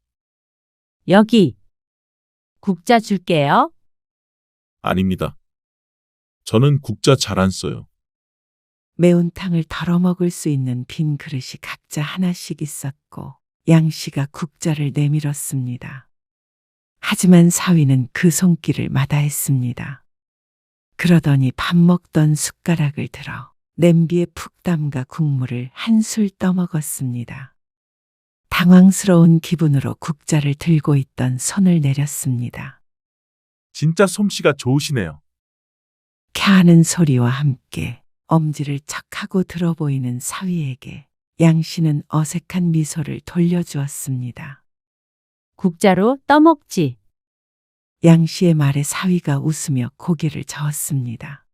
여기. 국자 줄게요. 아닙니다. 저는 국자 잘 안 써요. 매운탕을 덜어 먹을 수 있는 빈 그릇이 각자 하나씩 있었고 양 씨가 국자를 내밀었습니다. 하지만 사위는 그 손길을 마다했습니다. 그러더니 밥 먹던 숟가락을 들어 냄비에 푹 담가 국물을 한술 떠먹었습니다. 당황스러운 기분으로 국자를 들고 있던 손을 내렸습니다. 진짜 솜씨가 좋으시네요. 캬하는 소리와 함께 엄지를 척하고 들어 보이는 사위에게 양 씨는 어색한 미소를 돌려주었습니다. 국자로 떠먹지. 양 씨의 말에 사위가 웃으며 고개를 저었습니다.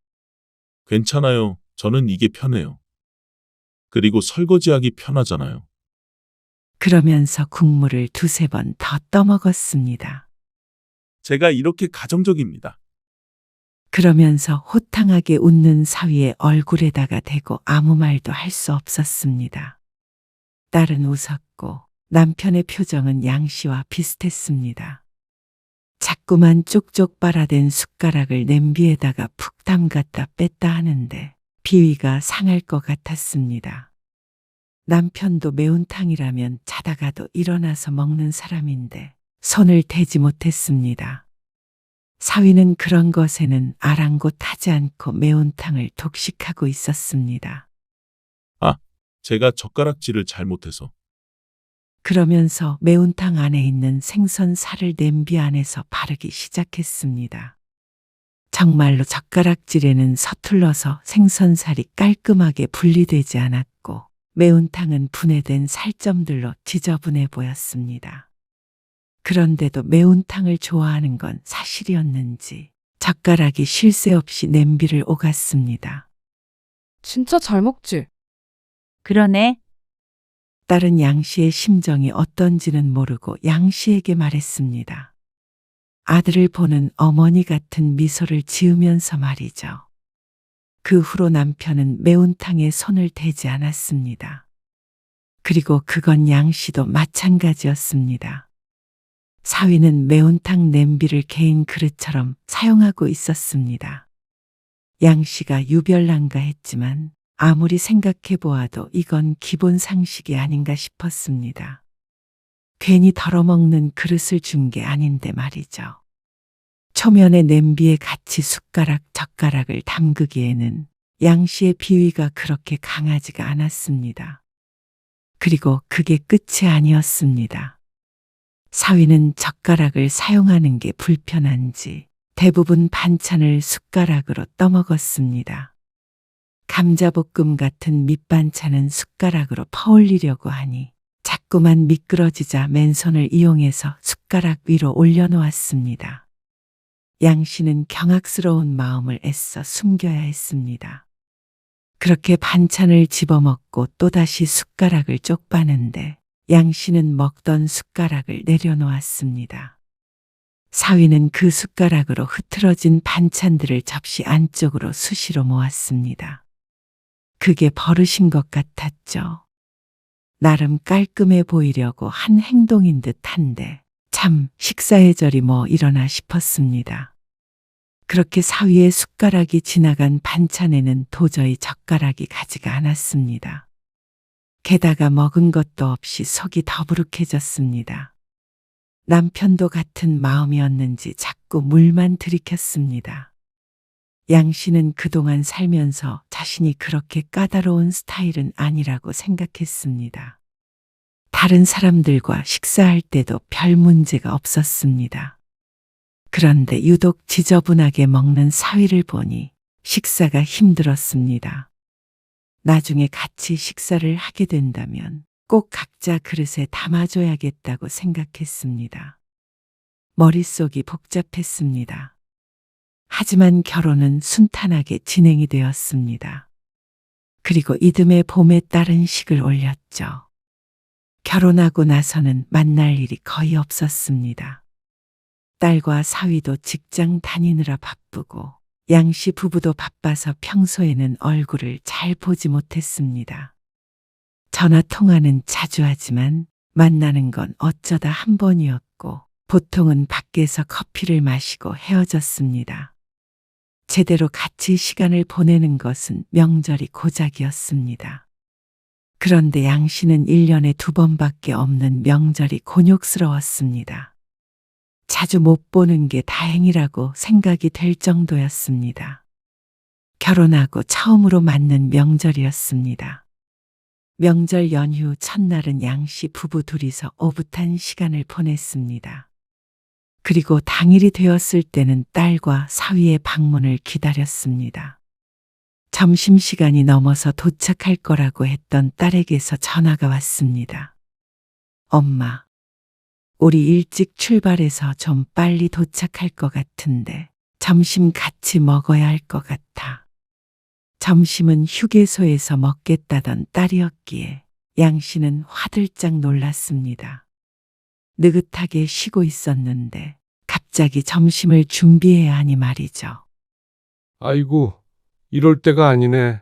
괜찮아요. 저는 이게 편해요. 그리고 설거지하기 편하잖아요. 그러면서 국물을 두세 번 더 떠먹었습니다. 제가 이렇게 가정적입니다. 그러면서 호탕하게 웃는 사위의 얼굴에다가 대고 아무 말도 할 수 없었습니다. 딸은 웃었고 남편의 표정은 양 씨와 비슷했습니다. 자꾸만 쪽쪽 빨아댄 숟가락을 냄비에다가 푹 담갔다 뺐다 하는데 비위가 상할 것 같았습니다. 남편도 매운탕이라면 자다가도 일어나서 먹는 사람인데 손을 대지 못했습니다. 사위는 그런 것에는 아랑곳하지 않고 매운탕을 독식하고 있었습니다. 제가 젓가락질을 잘못해서. 그러면서 매운탕 안에 있는 생선 살을 냄비 안에서 바르기 시작했습니다. 정말로 젓가락질에는 서툴러서 생선살이 깔끔하게 분리되지 않았고 매운탕은 분해된 살점들로 지저분해 보였습니다. 그런데도 매운탕을 좋아하는 건 사실이었는지 젓가락이 쉴 새 없이 냄비를 오갔습니다. 진짜 잘 먹지? 그러네. 딸은 양 씨의 심정이 어떤지는 모르고 양 씨에게 말했습니다. 아들을 보는 어머니 같은 미소를 지으면서 말이죠. 그 후로 남편은 매운탕에 손을 대지 않았습니다. 그리고 그건 양 씨도 마찬가지였습니다. 사위는 매운탕 냄비를 개인 그릇처럼 사용하고 있었습니다. 양 씨가 유별난가했지만 아무리 생각해 보아도 이건 기본 상식이 아닌가 싶었습니다. 괜히 덜어먹는 그릇을 준 게 아닌데 말이죠. 초면에 냄비에 같이 숟가락, 젓가락을 담그기에는 양 씨의 비위가 그렇게 강하지가 않았습니다. 그리고 그게 끝이 아니었습니다. 사위는 젓가락을 사용하는 게 불편한지 대부분 반찬을 숟가락으로 떠먹었습니다. 감자볶음 같은 밑반찬은 숟가락으로 퍼올리려고 하니 자꾸만 미끄러지자 맨손을 이용해서 숟가락 위로 올려놓았습니다. 양 씨는 경악스러운 마음을 애써 숨겨야 했습니다. 그렇게 반찬을 집어먹고 또다시 숟가락을 쪽빠는데 양 씨는 먹던 숟가락을 내려놓았습니다. 사위는 그 숟가락으로 흐트러진 반찬들을 접시 안쪽으로 수시로 모았습니다. 그게 버릇인 것 같았죠. 나름 깔끔해 보이려고 한 행동인 듯한데 참 식사의 절이 뭐 이러나 싶었습니다. 그렇게 사위의 숟가락이 지나간 반찬에는 도저히 젓가락이 가지가 않았습니다. 게다가 먹은 것도 없이 속이 더부룩해졌습니다. 남편도 같은 마음이었는지 자꾸 물만 들이켰습니다. 양 씨는 그동안 살면서 자신이 그렇게 까다로운 스타일은 아니라고 생각했습니다. 다른 사람들과 식사할 때도 별 문제가 없었습니다. 그런데 유독 지저분하게 먹는 사위를 보니 식사가 힘들었습니다. 나중에 같이 식사를 하게 된다면 꼭 각자 그릇에 담아줘야겠다고 생각했습니다. 머릿속이 복잡했습니다. 하지만 결혼은 순탄하게 진행이 되었습니다. 그리고 이듬해 봄에 딸은 식을 올렸죠. 결혼하고 나서는 만날 일이 거의 없었습니다. 딸과 사위도 직장 다니느라 바쁘고 양씨 부부도 바빠서 평소에는 얼굴을 잘 보지 못했습니다. 전화 통화는 자주 하지만 만나는 건 어쩌다 한 번이었고 보통은 밖에서 커피를 마시고 헤어졌습니다. 제대로 같이 시간을 보내는 것은 명절이 고작이었습니다. 그런데 양 씨는 1년에 2번밖에 없는 명절이 곤욕스러웠습니다. 자주 못 보는 게 다행이라고 생각이 될 정도였습니다. 결혼하고 처음으로 맞는 명절이었습니다. 명절 연휴 첫날은 양 씨 부부 둘이서 오붓한 시간을 보냈습니다. 그리고 당일이 되었을 때는 딸과 사위의 방문을 기다렸습니다. 점심시간이 넘어서 도착할 거라고 했던 딸에게서 전화가 왔습니다. 엄마, 우리 일찍 출발해서 좀 빨리 도착할 것 같은데 점심 같이 먹어야 할 것 같아. 점심은 휴게소에서 먹겠다던 딸이었기에 양 씨는 화들짝 놀랐습니다. 느긋하게 쉬고 있었는데 갑자기 점심을 준비해야 하니 말이죠. 아이고, 이럴 때가 아니네.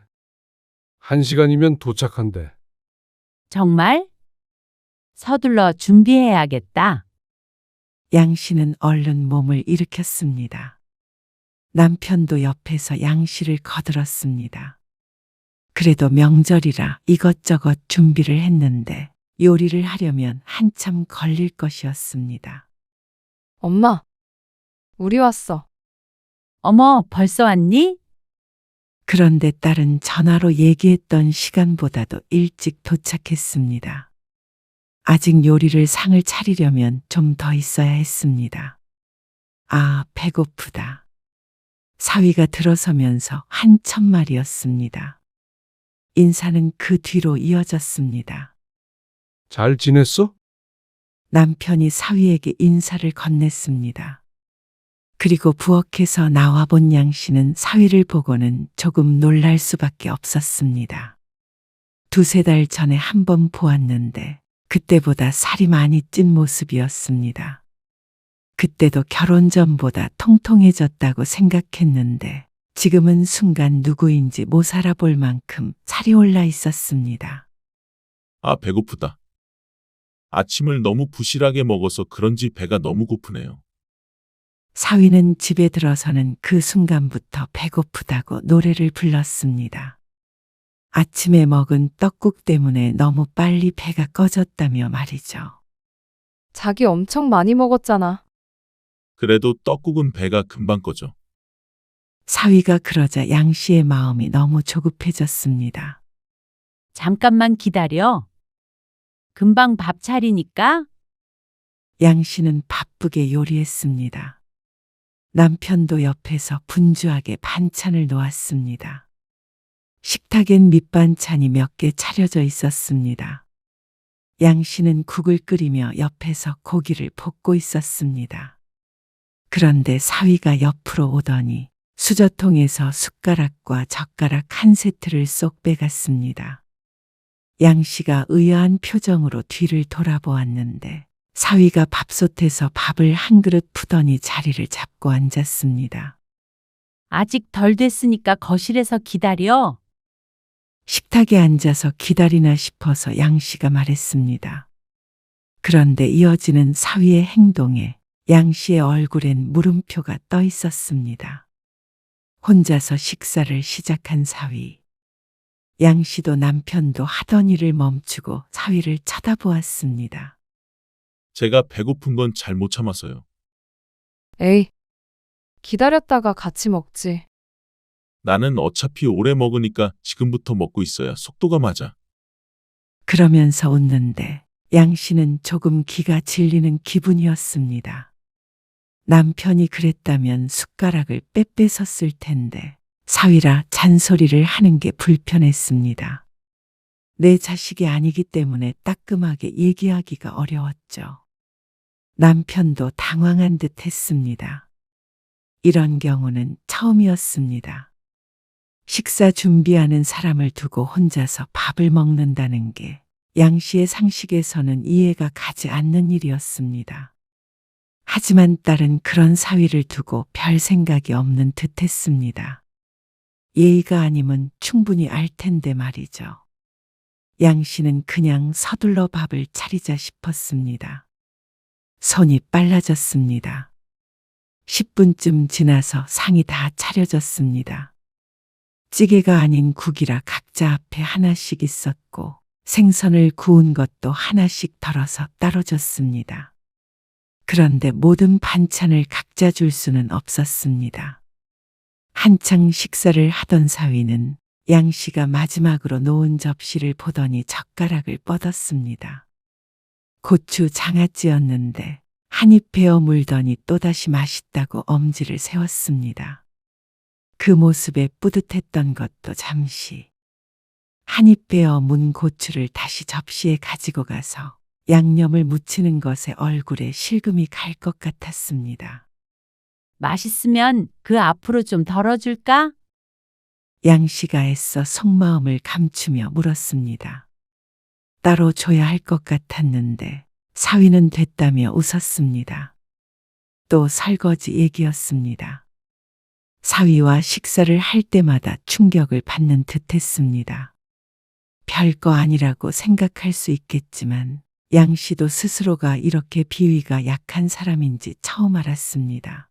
1시간이면 도착한대. 정말? 서둘러 준비해야겠다. 양 씨는 얼른 몸을 일으켰습니다. 남편도 옆에서 양 씨를 거들었습니다. 그래도 명절이라 이것저것 준비를 했는데 요리를 하려면 한참 걸릴 것이었습니다. 엄마, 우리 왔어. 어머, 벌써 왔니? 그런데 딸은 전화로 얘기했던 시간보다도 일찍 도착했습니다. 아직 요리를 상을 차리려면 좀 더 있어야 했습니다. 아, 배고프다. 사위가 들어서면서 한 첫말이었습니다. 인사는 그 뒤로 이어졌습니다. 잘 지냈어? 남편이 사위에게 인사를 건넸습니다. 그리고 부엌에서 나와본 양 씨는 사위를 보고는 조금 놀랄 수밖에 없었습니다. 2-3달 전에 한 번 보았는데 그때보다 살이 많이 찐 모습이었습니다. 그때도 결혼 전보다 통통해졌다고 생각했는데 지금은 순간 누구인지 못 알아볼 만큼 살이 올라 있었습니다. 아, 배고프다. 아침을 너무 부실하게 먹어서 그런지 배가 너무 고프네요. 사위는 집에 들어서는 그 순간부터 배고프다고 노래를 불렀습니다. 아침에 먹은 떡국 때문에 너무 빨리 배가 꺼졌다며 말이죠. 자기 엄청 많이 먹었잖아. 그래도 떡국은 배가 금방 꺼져. 사위가 그러자 양 씨의 마음이 너무 조급해졌습니다. 잠깐만 기다려. 금방 밥 차리니까. 양 씨는 바쁘게 요리했습니다. 남편도 옆에서 분주하게 반찬을 놓았습니다. 식탁엔 밑반찬이 몇 개 차려져 있었습니다. 양 씨는 국을 끓이며 옆에서 고기를 볶고 있었습니다. 그런데 사위가 옆으로 오더니 수저통에서 숟가락과 젓가락 한 세트를 쏙 빼갔습니다. 양 씨가 의아한 표정으로 뒤를 돌아보았는데 사위가 밥솥에서 밥을 한 그릇 푸더니 자리를 잡고 앉았습니다. 아직 덜 됐으니까 거실에서 기다려. 식탁에 앉아서 기다리나 싶어서 양 씨가 말했습니다. 그런데 이어지는 사위의 행동에 양 씨의 얼굴엔 물음표가 떠 있었습니다. 혼자서 식사를 시작한 사위. 양 씨도 남편도 하던 일을 멈추고 사위를 쳐다보았습니다. 제가 배고픈 건 잘 못 참아서요. 에이, 기다렸다가 같이 먹지. 나는 어차피 오래 먹으니까 지금부터 먹고 있어야 속도가 맞아. 그러면서 웃는데 양 씨는 조금 기가 질리는 기분이었습니다. 남편이 그랬다면 숟가락을 빼빼섰을 텐데 사위라 잔소리를 하는 게 불편했습니다. 내 자식이 아니기 때문에 따끔하게 얘기하기가 어려웠죠. 남편도 당황한 듯 했습니다. 이런 경우는 처음이었습니다. 식사 준비하는 사람을 두고 혼자서 밥을 먹는다는 게 양 씨의 상식에서는 이해가 가지 않는 일이었습니다. 하지만 딸은 그런 사위를 두고 별 생각이 없는 듯 했습니다. 예의가 아니면 충분히 알 텐데 말이죠. 양 씨는 그냥 서둘러 밥을 차리자 싶었습니다. 손이 빨라졌습니다. 10분쯤 지나서 상이 다 차려졌습니다. 찌개가 아닌 국이라 각자 앞에 하나씩 있었고 생선을 구운 것도 하나씩 덜어서 따로 줬습니다. 그런데 모든 반찬을 각자 줄 수는 없었습니다. 한창 식사를 하던 사위는 양 씨가 마지막으로 놓은 접시를 보더니 젓가락을 뻗었습니다. 고추 장아찌였는데 한 입 베어 물더니 또다시 맛있다고 엄지를 세웠습니다. 그 모습에 뿌듯했던 것도 잠시. 한 입 베어 문 고추를 다시 접시에 가지고 가서 양념을 묻히는 것에 얼굴에 실금이 갈 것 같았습니다. 맛있으면 그 앞으로 좀 덜어줄까? 양 씨가 애써 속마음을 감추며 물었습니다. 따로 줘야 할 것 같았는데 사위는 됐다며 웃었습니다. 또 설거지 얘기였습니다. 사위와 식사를 할 때마다 충격을 받는 듯했습니다. 별거 아니라고 생각할 수 있겠지만 양 씨도 스스로가 이렇게 비위가 약한 사람인지 처음 알았습니다.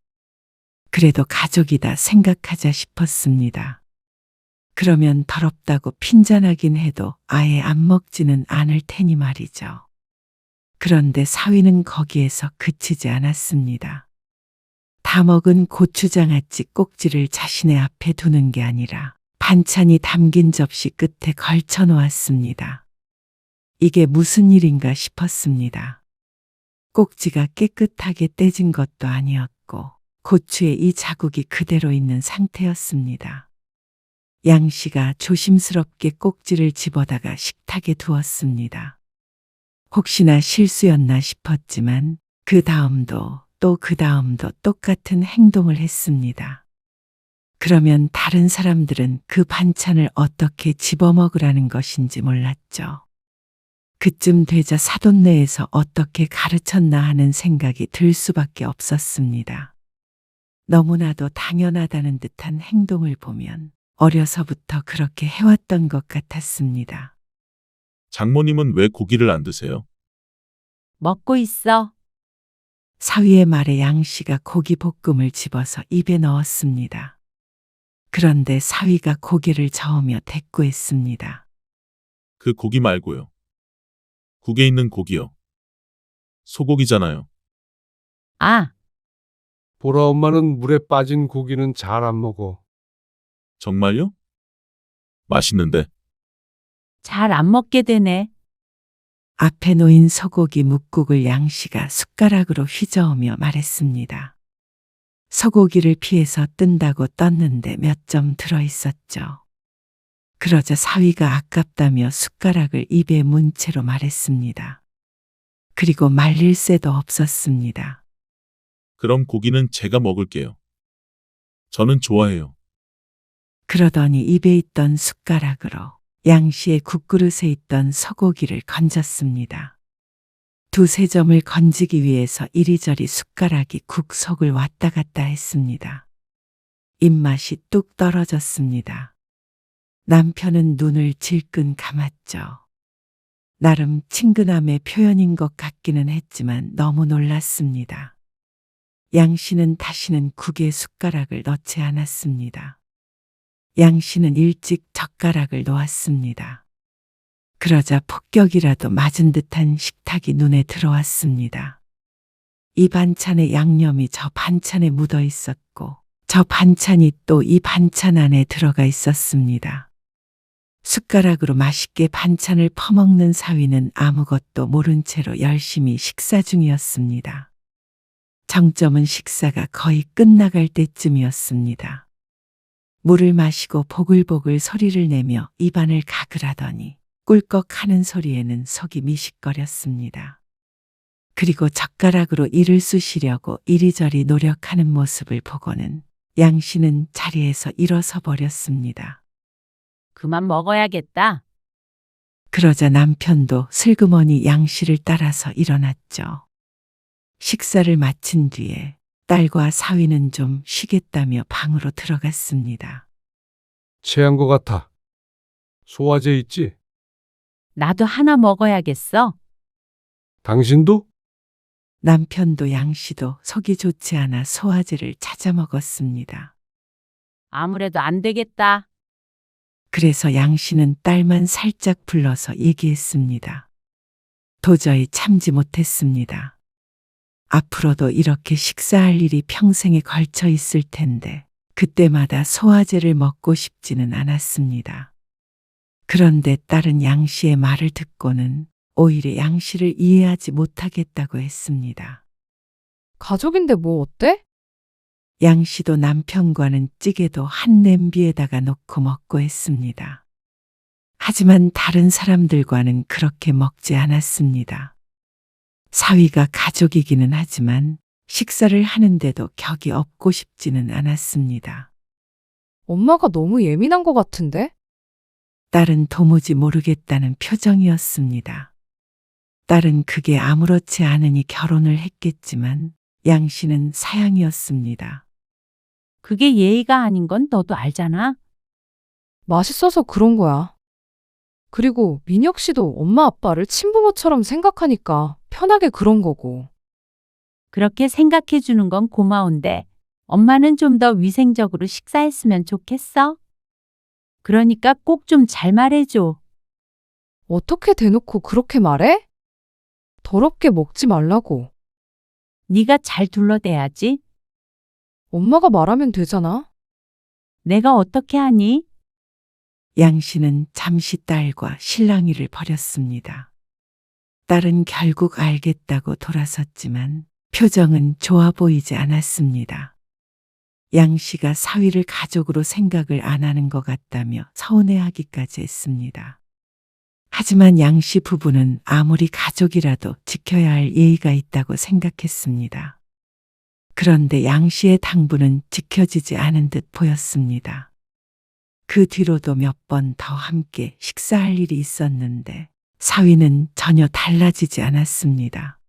그래도 가족이다 생각하자 싶었습니다. 그러면 더럽다고 핀잔하긴 해도 아예 안 먹지는 않을 테니 말이죠. 그런데 사위는 거기에서 그치지 않았습니다. 다 먹은 고추장아찌 꼭지를 자신의 앞에 두는 게 아니라 반찬이 담긴 접시 끝에 걸쳐 놓았습니다. 이게 무슨 일인가 싶었습니다. 꼭지가 깨끗하게 떼진 것도 아니었고 고추에 이 자국이 그대로 있는 상태였습니다. 양 씨가 조심스럽게 꼭지를 집어다가 식탁에 두었습니다. 혹시나 실수였나 싶었지만 그 다음도 또 그 다음도 똑같은 행동을 했습니다. 그러면 다른 사람들은 그 반찬을 어떻게 집어먹으라는 것인지 몰랐죠. 그쯤 되자 사돈네에서 어떻게 가르쳤나 하는 생각이 들 수밖에 없었습니다. 너무나도 당연하다는 듯한 행동을 보면 어려서부터 그렇게 해왔던 것 같았습니다. 장모님은 왜 고기를 안 드세요? 먹고 있어. 사위의 말에 양 씨가 고기 볶음을 집어서 입에 넣었습니다. 그런데 사위가 고개를 저으며 대꾸했습니다. 그 고기 말고요. 국에 있는 고기요. 소고기잖아요. 아, 보라 엄마는 물에 빠진 고기는 잘 안 먹어. 정말요? 맛있는데. 잘 안 먹게 되네. 앞에 놓인 소고기 묵국을 양 씨가 숟가락으로 휘저으며 말했습니다. 소고기를 피해서 뜬다고 떴는데 몇 점 들어있었죠. 그러자 사위가 아깝다며 숟가락을 입에 문 채로 말했습니다. 그리고 말릴 새도 없었습니다. 그럼 고기는 제가 먹을게요. 저는 좋아해요. 그러더니 입에 있던 숟가락으로 양 씨의 국그릇에 있던 소고기를 건졌습니다. 두세 점을 건지기 위해서 이리저리 숟가락이 국 속을 왔다 갔다 했습니다. 입맛이 뚝 떨어졌습니다. 남편은 눈을 질끈 감았죠. 나름 친근함의 표현인 것 같기는 했지만 너무 놀랐습니다. 양 씨는 다시는 국에 숟가락을 넣지 않았습니다. 양 씨는 일찍 젓가락을 놓았습니다. 그러자 폭격이라도 맞은 듯한 식탁이 눈에 들어왔습니다. 이 반찬에 양념이 저 반찬에 묻어 있었고 저 반찬이 또 이 반찬 안에 들어가 있었습니다. 숟가락으로 맛있게 반찬을 퍼먹는 사위는 아무것도 모른 채로 열심히 식사 중이었습니다. 정점은 식사가 거의 끝나갈 때쯤이었습니다. 물을 마시고 보글보글 소리를 내며 입안을 가글하더니 꿀꺽 하는 소리에는 속이 미식거렸습니다. 그리고 젓가락으로 이를 쑤시려고 이리저리 노력하는 모습을 보고는 양 씨는 자리에서 일어서 버렸습니다. 그만 먹어야겠다. 그러자 남편도 슬그머니 양 씨를 따라서 일어났죠. 식사를 마친 뒤에 딸과 사위는 좀 쉬겠다며 방으로 들어갔습니다. 체한 것 같아. 소화제 있지? 나도 하나 먹어야겠어. 당신도? 남편도 양 씨도 속이 좋지 않아 소화제를 찾아 먹었습니다. 아무래도 안 되겠다. 그래서 양 씨는 딸만 살짝 불러서 얘기했습니다. 도저히 참지 못했습니다. 앞으로도 이렇게 식사할 일이 평생에 걸쳐 있을 텐데 그때마다 소화제를 먹고 싶지는 않았습니다. 그런데 딸은 양 씨의 말을 듣고는 오히려 양 씨를 이해하지 못하겠다고 했습니다. 가족인데 뭐 어때? 양 씨도 남편과는 찌개도 한 냄비에다가 놓고 먹고 했습니다. 하지만 다른 사람들과는 그렇게 먹지 않았습니다. 사위가 가족이기는 하지만 식사를 하는데도 격이 없고 싶지는 않았습니다. 엄마가 너무 예민한 것 같은데? 딸은 도무지 모르겠다는 표정이었습니다. 딸은 그게 아무렇지 않으니 결혼을 했겠지만 양 씨는 사양이었습니다. 그게 예의가 아닌 건 너도 알잖아. 맛있어서 그런 거야. 그리고 민혁 씨도 엄마 아빠를 친부모처럼 생각하니까 편하게 그런 거고. 그렇게 생각해 주는 건 고마운데 엄마는 좀 더 위생적으로 식사했으면 좋겠어. 그러니까 꼭 좀 잘 말해줘. 어떻게 대놓고 그렇게 말해? 더럽게 먹지 말라고. 네가 잘 둘러대야지. 엄마가 말하면 되잖아. 내가 어떻게 하니? 양 씨는 잠시 딸과 실랑이를 벌였습니다. 딸은 결국 알겠다고 돌아섰지만 표정은 좋아 보이지 않았습니다. 양 씨가 사위를 가족으로 생각을 안 하는 것 같다며 서운해하기까지 했습니다. 하지만 양 씨 부부는 아무리 가족이라도 지켜야 할 예의가 있다고 생각했습니다. 그런데 양 씨의 당부는 지켜지지 않은 듯 보였습니다. 그 뒤로도 몇 번 더 함께 식사할 일이 있었는데 사위는 전혀 달라지지 않았습니다.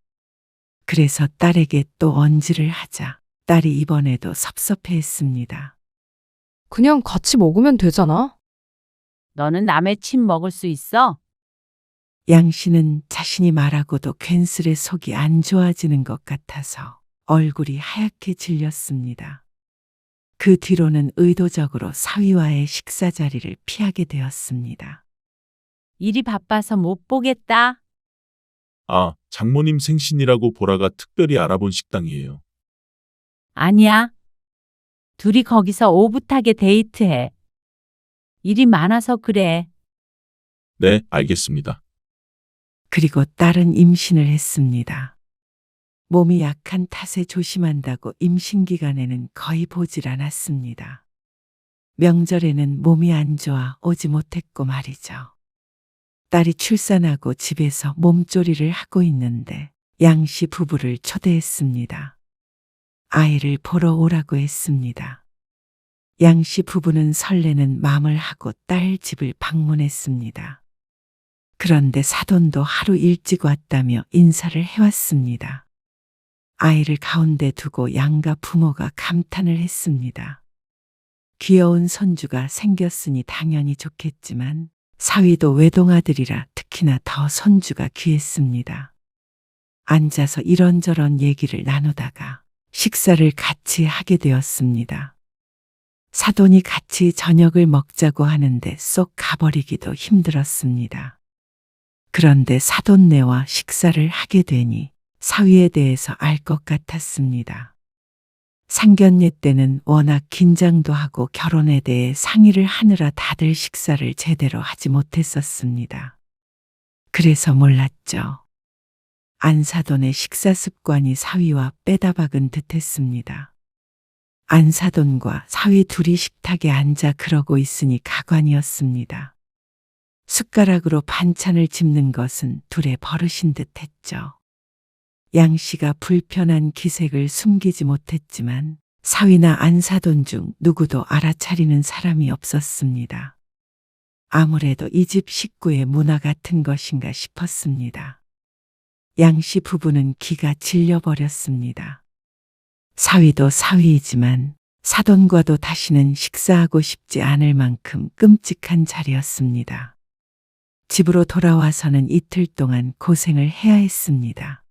그래서 딸에게 또 언지를 하자 딸이 이번에도 섭섭해했습니다. 그냥 같이 먹으면 되잖아. 너는 남의 침 먹을 수 있어? 양 씨는 자신이 말하고도 괜스레 속이 안 좋아지는 것 같아서 얼굴이 하얗게 질렸습니다. 그 뒤로는 의도적으로 사위와의 식사 자리를 피하게 되었습니다. 일이 바빠서 못 보겠다. 아, 장모님 생신이라고 보라가 특별히 알아본 식당이에요. 아니야. 둘이 거기서 오붓하게 데이트해. 일이 많아서 그래. 네, 알겠습니다. 그리고 딸은 임신을 했습니다. 몸이 약한 탓에 조심한다고 임신 기간에는 거의 보질 않았습니다. 명절에는 몸이 안 좋아 오지 못했고 말이죠. 딸이 출산하고 집에서 몸조리를 하고 있는데 양씨 부부를 초대했습니다. 아이를 보러 오라고 했습니다. 양씨 부부는 설레는 마음을 하고 딸 집을 방문했습니다. 그런데 사돈도 하루 일찍 왔다며 인사를 해왔습니다. 아이를 가운데 두고 양가 부모가 감탄을 했습니다. 귀여운 손주가 생겼으니 당연히 좋겠지만 사위도 외동아들이라 특히나 더 손주가 귀했습니다. 앉아서 이런저런 얘기를 나누다가 식사를 같이 하게 되었습니다. 사돈이 같이 저녁을 먹자고 하는데 쏙 가버리기도 힘들었습니다. 그런데 사돈네와 식사를 하게 되니 사위에 대해서 알 것 같았습니다. 상견례 때는 워낙 긴장도 하고 결혼에 대해 상의를 하느라 다들 식사를 제대로 하지 못했었습니다. 그래서 몰랐죠. 안사돈의 식사 습관이 사위와 빼다박은 듯했습니다. 안사돈과 사위 둘이 식탁에 앉아 그러고 있으니 가관이었습니다. 숟가락으로 반찬을 집는 것은 둘의 버릇인 듯 했죠. 양 씨가 불편한 기색을 숨기지 못했지만 사위나 안사돈 중 누구도 알아차리는 사람이 없었습니다. 아무래도 이 집 식구의 문화 같은 것인가 싶었습니다. 양 씨 부부는 기가 질려버렸습니다. 사위도 사위이지만 사돈과도 다시는 식사하고 싶지 않을 만큼 끔찍한 자리였습니다. 집으로 돌아와서는 이틀 동안 고생을 해야 했습니다.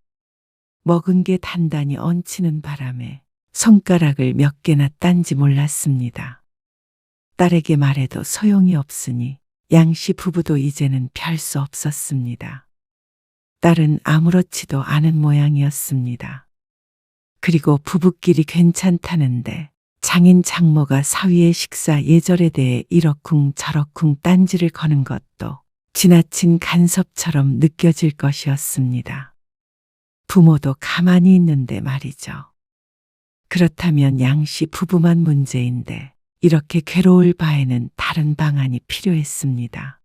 먹은 게 단단히 얹히는 바람에 손가락을 몇 개나 딴지 몰랐습니다. 딸에게 말해도 소용이 없으니 양씨 부부도 이제는 별 수 없었습니다. 딸은 아무렇지도 않은 모양이었습니다. 그리고 부부끼리 괜찮다는데 장인 장모가 사위의 식사 예절에 대해 이러쿵 저러쿵 딴지를 거는 것도 지나친 간섭처럼 느껴질 것이었습니다. 부모도 가만히 있는데 말이죠. 그렇다면 양씨 부부만 문제인데 이렇게 괴로울 바에는 다른 방안이 필요했습니다.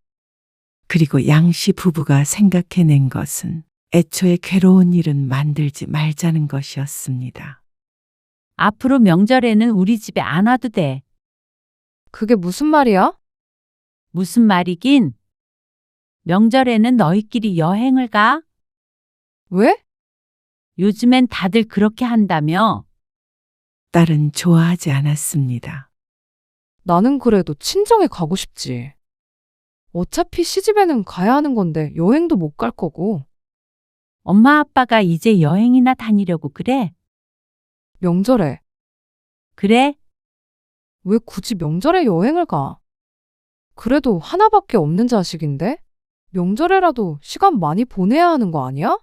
그리고 양씨 부부가 생각해낸 것은 애초에 괴로운 일은 만들지 말자는 것이었습니다. 앞으로 명절에는 우리 집에 안 와도 돼. 그게 무슨 말이야? 무슨 말이긴? 명절에는 너희끼리 여행을 가? 왜? 요즘엔 다들 그렇게 한다며. 딸은 좋아하지 않았습니다. 나는 그래도 친정에 가고 싶지. 어차피 시집에는 가야 하는 건데 여행도 못 갈 거고. 엄마 아빠가 이제 여행이나 다니려고 그래? 명절에. 그래? 왜 굳이 명절에 여행을 가? 그래도 하나밖에 없는 자식인데? 명절에라도 시간 많이 보내야 하는 거 아니야?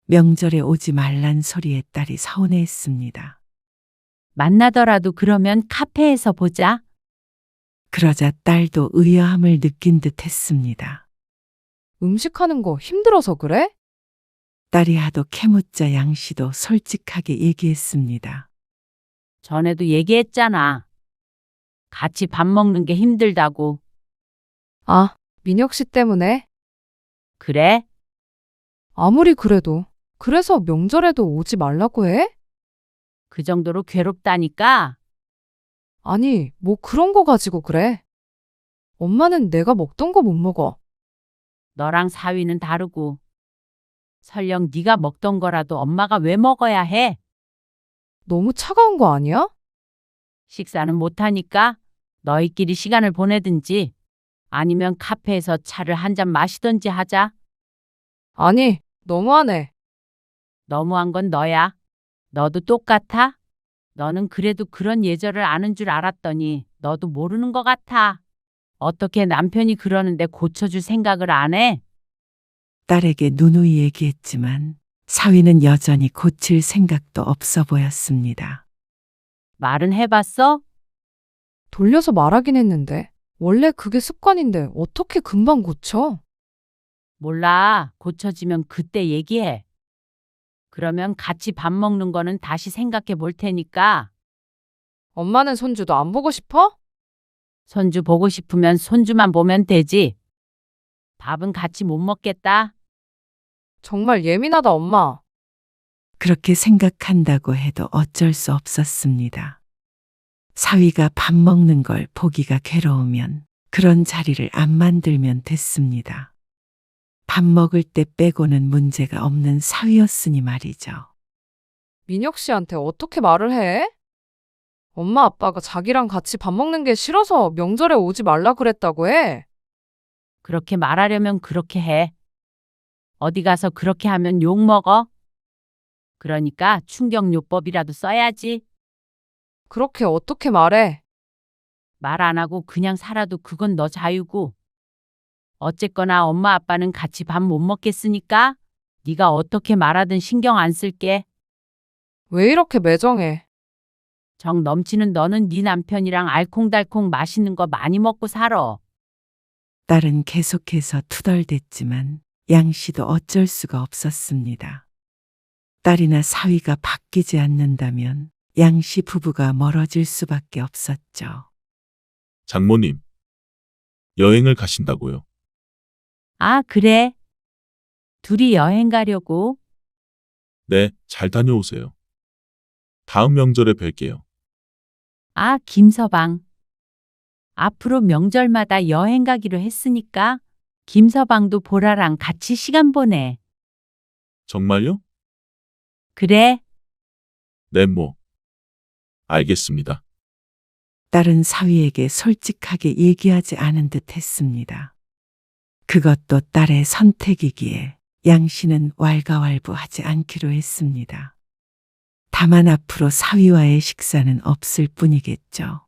명절에 오지 말란 소리에 딸이 서운해했습니다. 만나더라도 그러면 카페에서 보자. 그러자 딸도 의아함을 느낀 듯 했습니다. 음식하는 거 힘들어서 그래? 딸이 하도 캐묻자 양씨도 솔직하게 얘기했습니다. 전에도 얘기했잖아. 같이 밥 먹는 게 힘들다고. 아, 민혁 씨 때문에? 그래? 아무리 그래도. 그래서 명절에도 오지 말라고 해? 그 정도로 괴롭다니까? 아니, 뭐 그런 거 가지고 그래. 엄마는 내가 먹던 거 못 먹어. 너랑 사위는 다르고. 설령 네가 먹던 거라도 엄마가 왜 먹어야 해? 너무 차가운 거 아니야? 식사는 못하니까 너희끼리 시간을 보내든지 아니면 카페에서 차를 한 잔 마시든지 하자. 아니, 너무하네. 너무한 건 너야. 너도 똑같아? 너는 그래도 그런 예절을 아는 줄 알았더니 너도 모르는 것 같아. 어떻게 남편이 그러는데 고쳐줄 생각을 안 해? 딸에게 누누이 얘기했지만 사위는 여전히 고칠 생각도 없어 보였습니다. 말은 해봤어? 돌려서 말하긴 했는데. 원래 그게 습관인데 어떻게 금방 고쳐? 몰라. 고쳐지면 그때 얘기해. 그러면 같이 밥 먹는 거는 다시 생각해 볼 테니까. 엄마는 손주도 안 보고 싶어? 손주 보고 싶으면 손주만 보면 되지. 밥은 같이 못 먹겠다. 정말 예민하다, 엄마. 그렇게 생각한다고 해도 어쩔 수 없었습니다. 사위가 밥 먹는 걸 보기가 괴로우면 그런 자리를 안 만들면 됐습니다. 밥 먹을 때 빼고는 문제가 없는 사위였으니 말이죠. 민혁 씨한테 어떻게 말을 해? 엄마 아빠가 자기랑 같이 밥 먹는 게 싫어서 명절에 오지 말라 그랬다고 해. 그렇게 말하려면 그렇게 해. 어디 가서 그렇게 하면 욕 먹어. 그러니까 충격요법이라도 써야지. 그렇게 어떻게 말해? 말 안 하고 그냥 살아도 그건 너 자유고. 어쨌거나 엄마 아빠는 같이 밥 못 먹겠으니까 네가 어떻게 말하든 신경 안 쓸게. 왜 이렇게 매정해? 정 넘치는 너는 네 남편이랑 알콩달콩 맛있는 거 많이 먹고 살아. 딸은 계속해서 투덜댔지만 양씨도 어쩔 수가 없었습니다. 딸이나 사위가 바뀌지 않는다면 양씨 부부가 멀어질 수밖에 없었죠. 장모님, 여행을 가신다고요? 아, 그래. 둘이 여행 가려고? 네, 잘 다녀오세요. 다음 명절에 뵐게요. 아, 김서방. 앞으로 명절마다 여행 가기로 했으니까 김서방도 보라랑 같이 시간 보내. 정말요? 그래. 네, 뭐. 알겠습니다. 딸은 사위에게 솔직하게 얘기하지 않은 듯 했습니다. 그것도 딸의 선택이기에 양 씨는 왈가왈부하지 않기로 했습니다. 다만 앞으로 사위와의 식사는 없을 뿐이겠죠.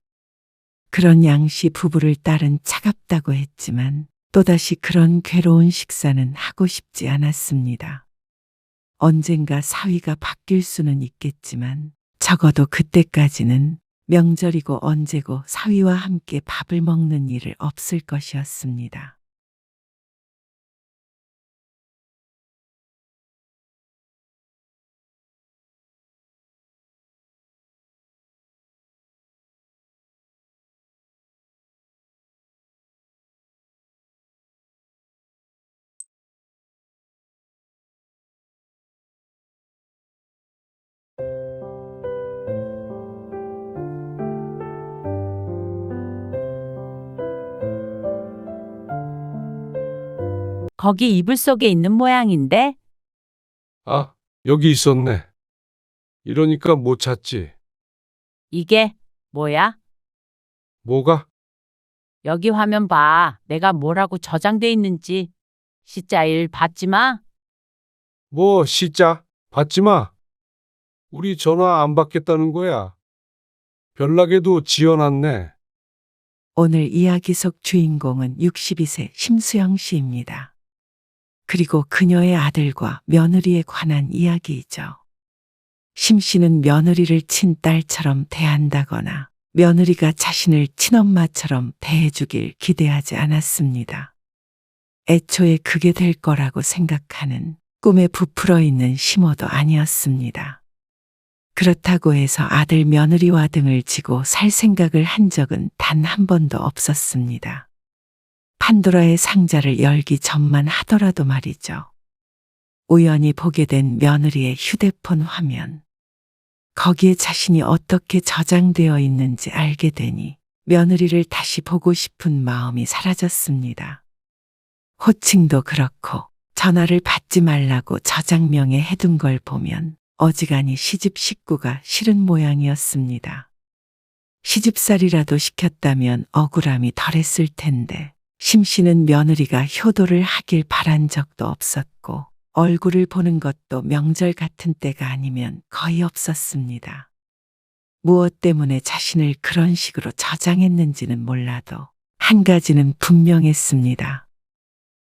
그런 양 씨 부부를 딸은 차갑다고 했지만 또다시 그런 괴로운 식사는 하고 싶지 않았습니다. 언젠가 사위가 바뀔 수는 있겠지만 적어도 그때까지는 명절이고 언제고 사위와 함께 밥을 먹는 일을 없을 것이었습니다. 거기 이불 속에 있는 모양인데? 아, 여기 있었네. 이러니까 못 찾지. 이게 뭐야? 뭐가? 여기 화면 봐. 내가 뭐라고 저장돼 있는지. C자일 받지 마. 뭐 시자? 받지 마. 우리 전화 안 받겠다는 거야. 별나게도 지어놨네. 오늘 이야기 속 주인공은 62세 심수영 씨입니다. 그리고 그녀의 아들과 며느리에 관한 이야기이죠. 심 씨는 며느리를 친딸처럼 대한다거나 며느리가 자신을 친엄마처럼 대해주길 기대하지 않았습니다. 애초에 그게 될 거라고 생각하는 꿈에 부풀어 있는 심호도 아니었습니다. 그렇다고 해서 아들 며느리와 등을 지고 살 생각을 한 적은 단 한 번도 없었습니다. 판도라의 상자를 열기 전만 하더라도 말이죠. 우연히 보게 된 며느리의 휴대폰 화면. 거기에 자신이 어떻게 저장되어 있는지 알게 되니 며느리를 다시 보고 싶은 마음이 사라졌습니다. 호칭도 그렇고 전화를 받지 말라고 저장명에 해둔 걸 보면 어지간히 시집 식구가 싫은 모양이었습니다. 시집살이라도 시켰다면 억울함이 덜했을 텐데 심 씨는 며느리가 효도를 하길 바란 적도 없었고 얼굴을 보는 것도 명절 같은 때가 아니면 거의 없었습니다. 무엇 때문에 자신을 그런 식으로 저장했는지는 몰라도 한 가지는 분명했습니다.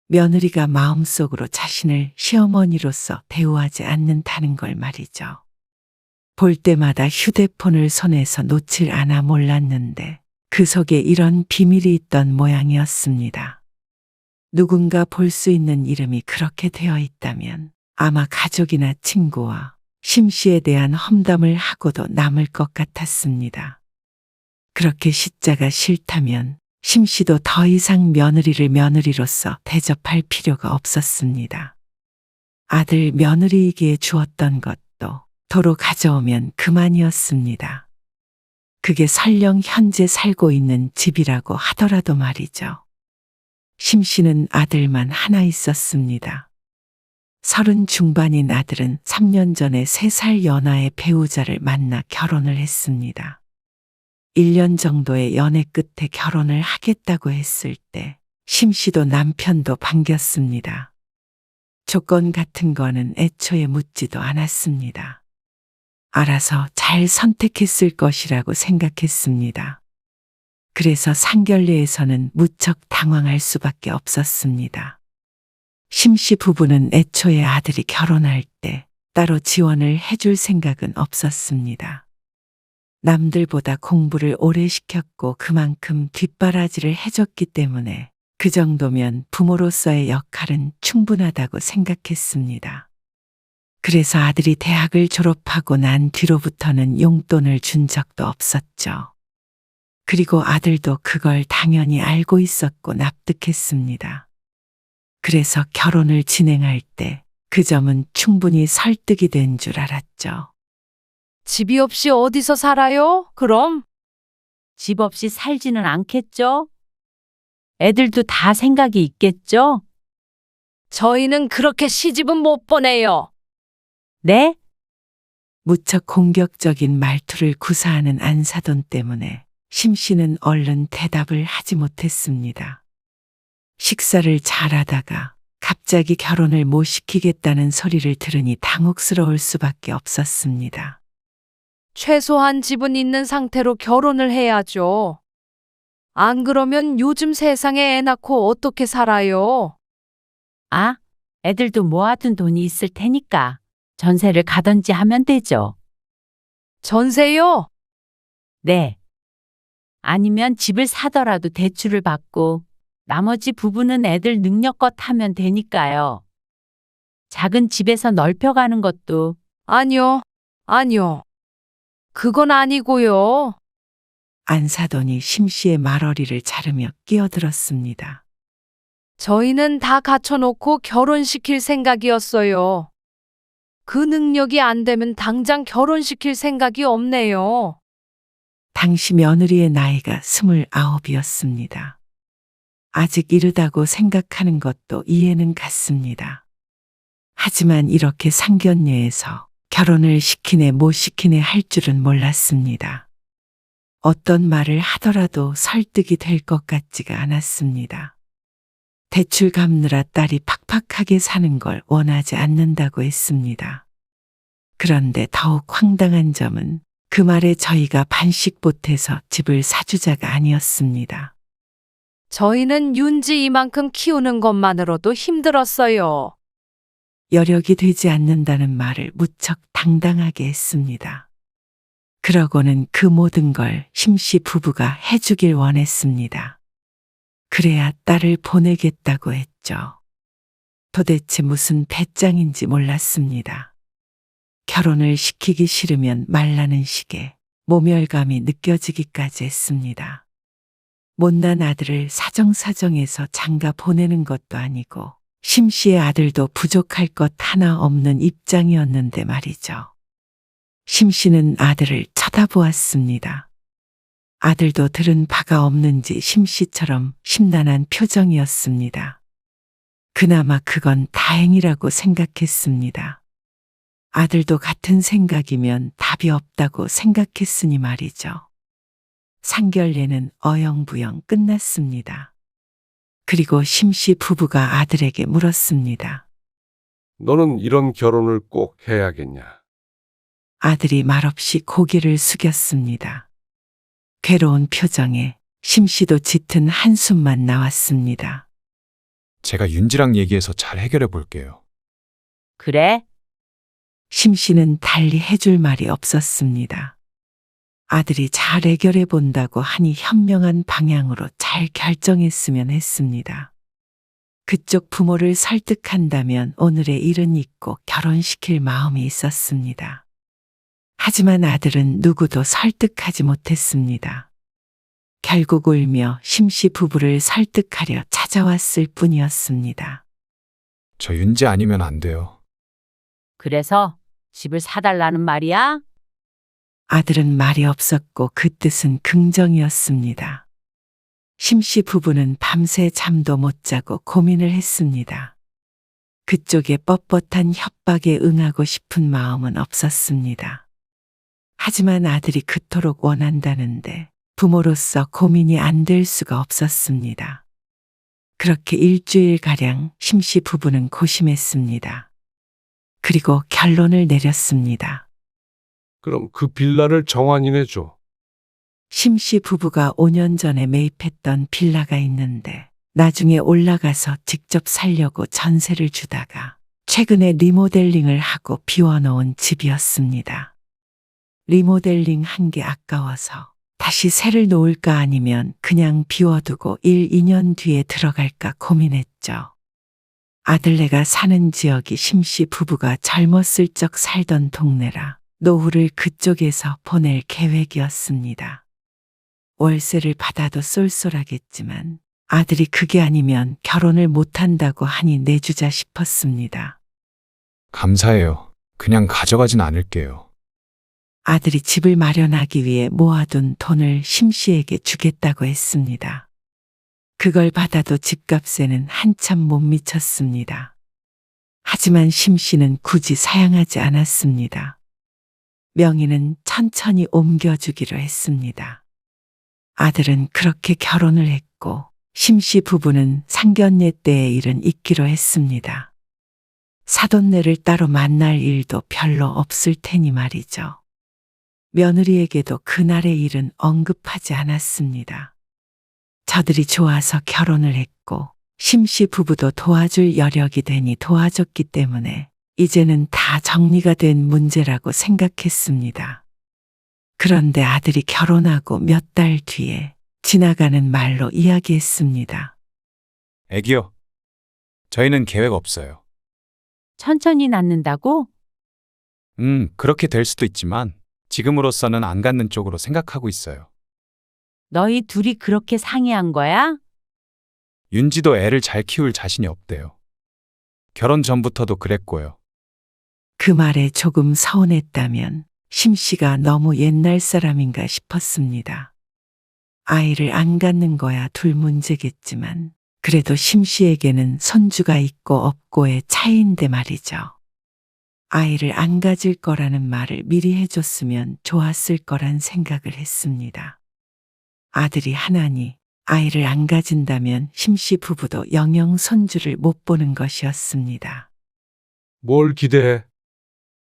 며느리가 마음속으로 자신을 시어머니로서 대우하지 않는다는 걸 말이죠. 볼 때마다 휴대폰을 손에서 놓질 않아 몰랐는데 그 속에 이런 비밀이 있던 모양이었습니다. 누군가 볼 수 있는 이름이 그렇게 되어 있다면 아마 가족이나 친구와 심 씨에 대한 험담을 하고도 남을 것 같았습니다. 그렇게 시자가 싫다면 심 씨도 더 이상 며느리를 며느리로서 대접할 필요가 없었습니다. 아들 며느리에게 주었던 것도 도로 가져오면 그만이었습니다. 그게 설령 현재 살고 있는 집이라고 하더라도 말이죠. 심 씨는 아들만 하나 있었습니다. 30 중반인 아들은 3년 전에 3살 연하의 배우자를 만나 결혼을 했습니다. 1년 정도의 연애 끝에 결혼을 하겠다고 했을 때 심 씨도 남편도 반겼습니다. 조건 같은 거는 애초에 묻지도 않았습니다. 알아서 잘 선택했을 것이라고 생각했습니다. 그래서 상견례에서는 무척 당황할 수밖에 없었습니다. 심 씨 부부는 애초에 아들이 결혼할 때 따로 지원을 해줄 생각은 없었습니다. 남들보다 공부를 오래 시켰고 그만큼 뒷바라지를 해줬기 때문에 그 정도면 부모로서의 역할은 충분하다고 생각했습니다. 그래서 아들이 대학을 졸업하고 난 뒤로부터는 용돈을 준 적도 없었죠. 그리고 아들도 그걸 당연히 알고 있었고 납득했습니다. 그래서 결혼을 진행할 때 그 점은 충분히 설득이 된 줄 알았죠. 집이 없이 어디서 살아요? 그럼? 집 없이 살지는 않겠죠? 애들도 다 생각이 있겠죠? 저희는 그렇게 시집은 못 보내요. 네? 무척 공격적인 말투를 구사하는 안사돈 때문에 심 씨는 얼른 대답을 하지 못했습니다. 식사를 잘하다가 갑자기 결혼을 못 시키겠다는 소리를 들으니 당혹스러울 수밖에 없었습니다. 최소한 집은 있는 상태로 결혼을 해야죠. 안 그러면 요즘 세상에 애 낳고 어떻게 살아요? 아, 애들도 모아둔 돈이 있을 테니까 전세를 가든지 하면 되죠. 전세요? 네. 아니면 집을 사더라도 대출을 받고 나머지 부분은 애들 능력껏 하면 되니까요. 작은 집에서 넓혀가는 것도 아니요. 아니요. 그건 아니고요. 안사돈이 심 씨의 말어리를 자르며 끼어들었습니다. 저희는 다 갖춰놓고 결혼시킬 생각이었어요. 그 능력이 안 되면 당장 결혼시킬 생각이 없네요. 당시 며느리의 나이가 29이었습니다. 아직 이르다고 생각하는 것도 이해는 갔습니다. 하지만 이렇게 상견례에서 결혼을 시키네 못 시키네 할 줄은 몰랐습니다. 어떤 말을 하더라도 설득이 될 것 같지가 않았습니다. 대출 갚느라 딸이 팍팍하게 사는 걸 원하지 않는다고 했습니다. 그런데 더욱 황당한 점은 그 말에 저희가 반씩 보태서 집을 사주자가 아니었습니다. 저희는 윤지 이만큼 키우는 것만으로도 힘들었어요. 여력이 되지 않는다는 말을 무척 당당하게 했습니다. 그러고는 그 모든 걸 심씨 부부가 해주길 원했습니다. 그래야 딸을 보내겠다고 했죠. 도대체 무슨 배짱인지 몰랐습니다. 결혼을 시키기 싫으면 말라는 식의 모멸감이 느껴지기까지 했습니다. 못난 아들을 사정사정해서 장가 보내는 것도 아니고 심씨의 아들도 부족할 것 하나 없는 입장이었는데 말이죠. 심씨는 아들을 쳐다보았습니다. 아들도 들은 바가 없는지 심씨처럼 심란한 표정이었습니다. 그나마 그건 다행이라고 생각했습니다. 아들도 같은 생각이면 답이 없다고 생각했으니 말이죠. 상견례는 어영부영 끝났습니다. 그리고 심씨 부부가 아들에게 물었습니다. 너는 이런 결혼을 꼭 해야겠냐? 아들이 말없이 고개를 숙였습니다. 괴로운 표정에 심씨도 짙은 한숨만 나왔습니다. 제가 윤지랑 얘기해서 잘 해결해 볼게요. 그래? 심씨는 달리 해줄 말이 없었습니다. 아들이 잘 해결해 본다고 하니 현명한 방향으로 잘 결정했으면 했습니다. 그쪽 부모를 설득한다면 오늘의 일은 잊고 결혼시킬 마음이 있었습니다. 하지만 아들은 누구도 설득하지 못했습니다. 결국 울며 심씨 부부를 설득하려 찾아왔을 뿐이었습니다. 저 윤지 아니면 안 돼요. 그래서 집을 사달라는 말이야? 아들은 말이 없었고 그 뜻은 긍정이었습니다. 심씨 부부는 밤새 잠도 못 자고 고민을 했습니다. 그쪽의 뻣뻣한 협박에 응하고 싶은 마음은 없었습니다. 하지만 아들이 그토록 원한다는데 부모로서 고민이 안 될 수가 없었습니다. 그렇게 일주일가량 심씨 부부는 고심했습니다. 그리고 결론을 내렸습니다. 그럼 그 빌라를 정환이네 줘. 심씨 부부가 5년 전에 매입했던 빌라가 있는데 나중에 올라가서 직접 살려고 전세를 주다가 최근에 리모델링을 하고 비워놓은 집이었습니다. 리모델링 한 게 아까워서 다시 새를 놓을까 아니면 그냥 비워두고 1, 2년 뒤에 들어갈까 고민했죠. 아들네가 사는 지역이 심씨 부부가 젊었을 적 살던 동네라 노후를 그쪽에서 보낼 계획이었습니다. 월세를 받아도 쏠쏠하겠지만 아들이 그게 아니면 결혼을 못한다고 하니 내주자 싶었습니다. 감사해요. 그냥 가져가진 않을게요. 아들이 집을 마련하기 위해 모아둔 돈을 심씨에게 주겠다고 했습니다. 그걸 받아도 집값에는 한참 못 미쳤습니다. 하지만 심씨는 굳이 사양하지 않았습니다. 명의는 천천히 옮겨주기로 했습니다. 아들은 그렇게 결혼을 했고 심씨 부부는 상견례 때의 일은 잊기로 했습니다. 사돈네를 따로 만날 일도 별로 없을 테니 말이죠. 며느리에게도 그날의 일은 언급하지 않았습니다. 저들이 좋아서 결혼을 했고 심씨 부부도 도와줄 여력이 되니 도와줬기 때문에 이제는 다 정리가 된 문제라고 생각했습니다. 그런데 아들이 결혼하고 몇 달 뒤에 지나가는 말로 이야기했습니다. 애기요. 저희는 계획 없어요. 천천히 낳는다고? 그렇게 될 수도 있지만 지금으로서는 안 갖는 쪽으로 생각하고 있어요. 너희 둘이 그렇게 상의한 거야? 윤지도 애를 잘 키울 자신이 없대요. 결혼 전부터도 그랬고요. 그 말에 조금 서운했다면 심씨가 너무 옛날 사람인가 싶었습니다. 아이를 안 갖는 거야 둘 문제겠지만 그래도 심씨에게는 손주가 있고 없고의 차이인데 말이죠. 아이를 안 가질 거라는 말을 미리 해줬으면 좋았을 거란 생각을 했습니다. 아들이 하나니 아이를 안 가진다면 심씨 부부도 영영 손주를 못 보는 것이었습니다. 뭘 기대해?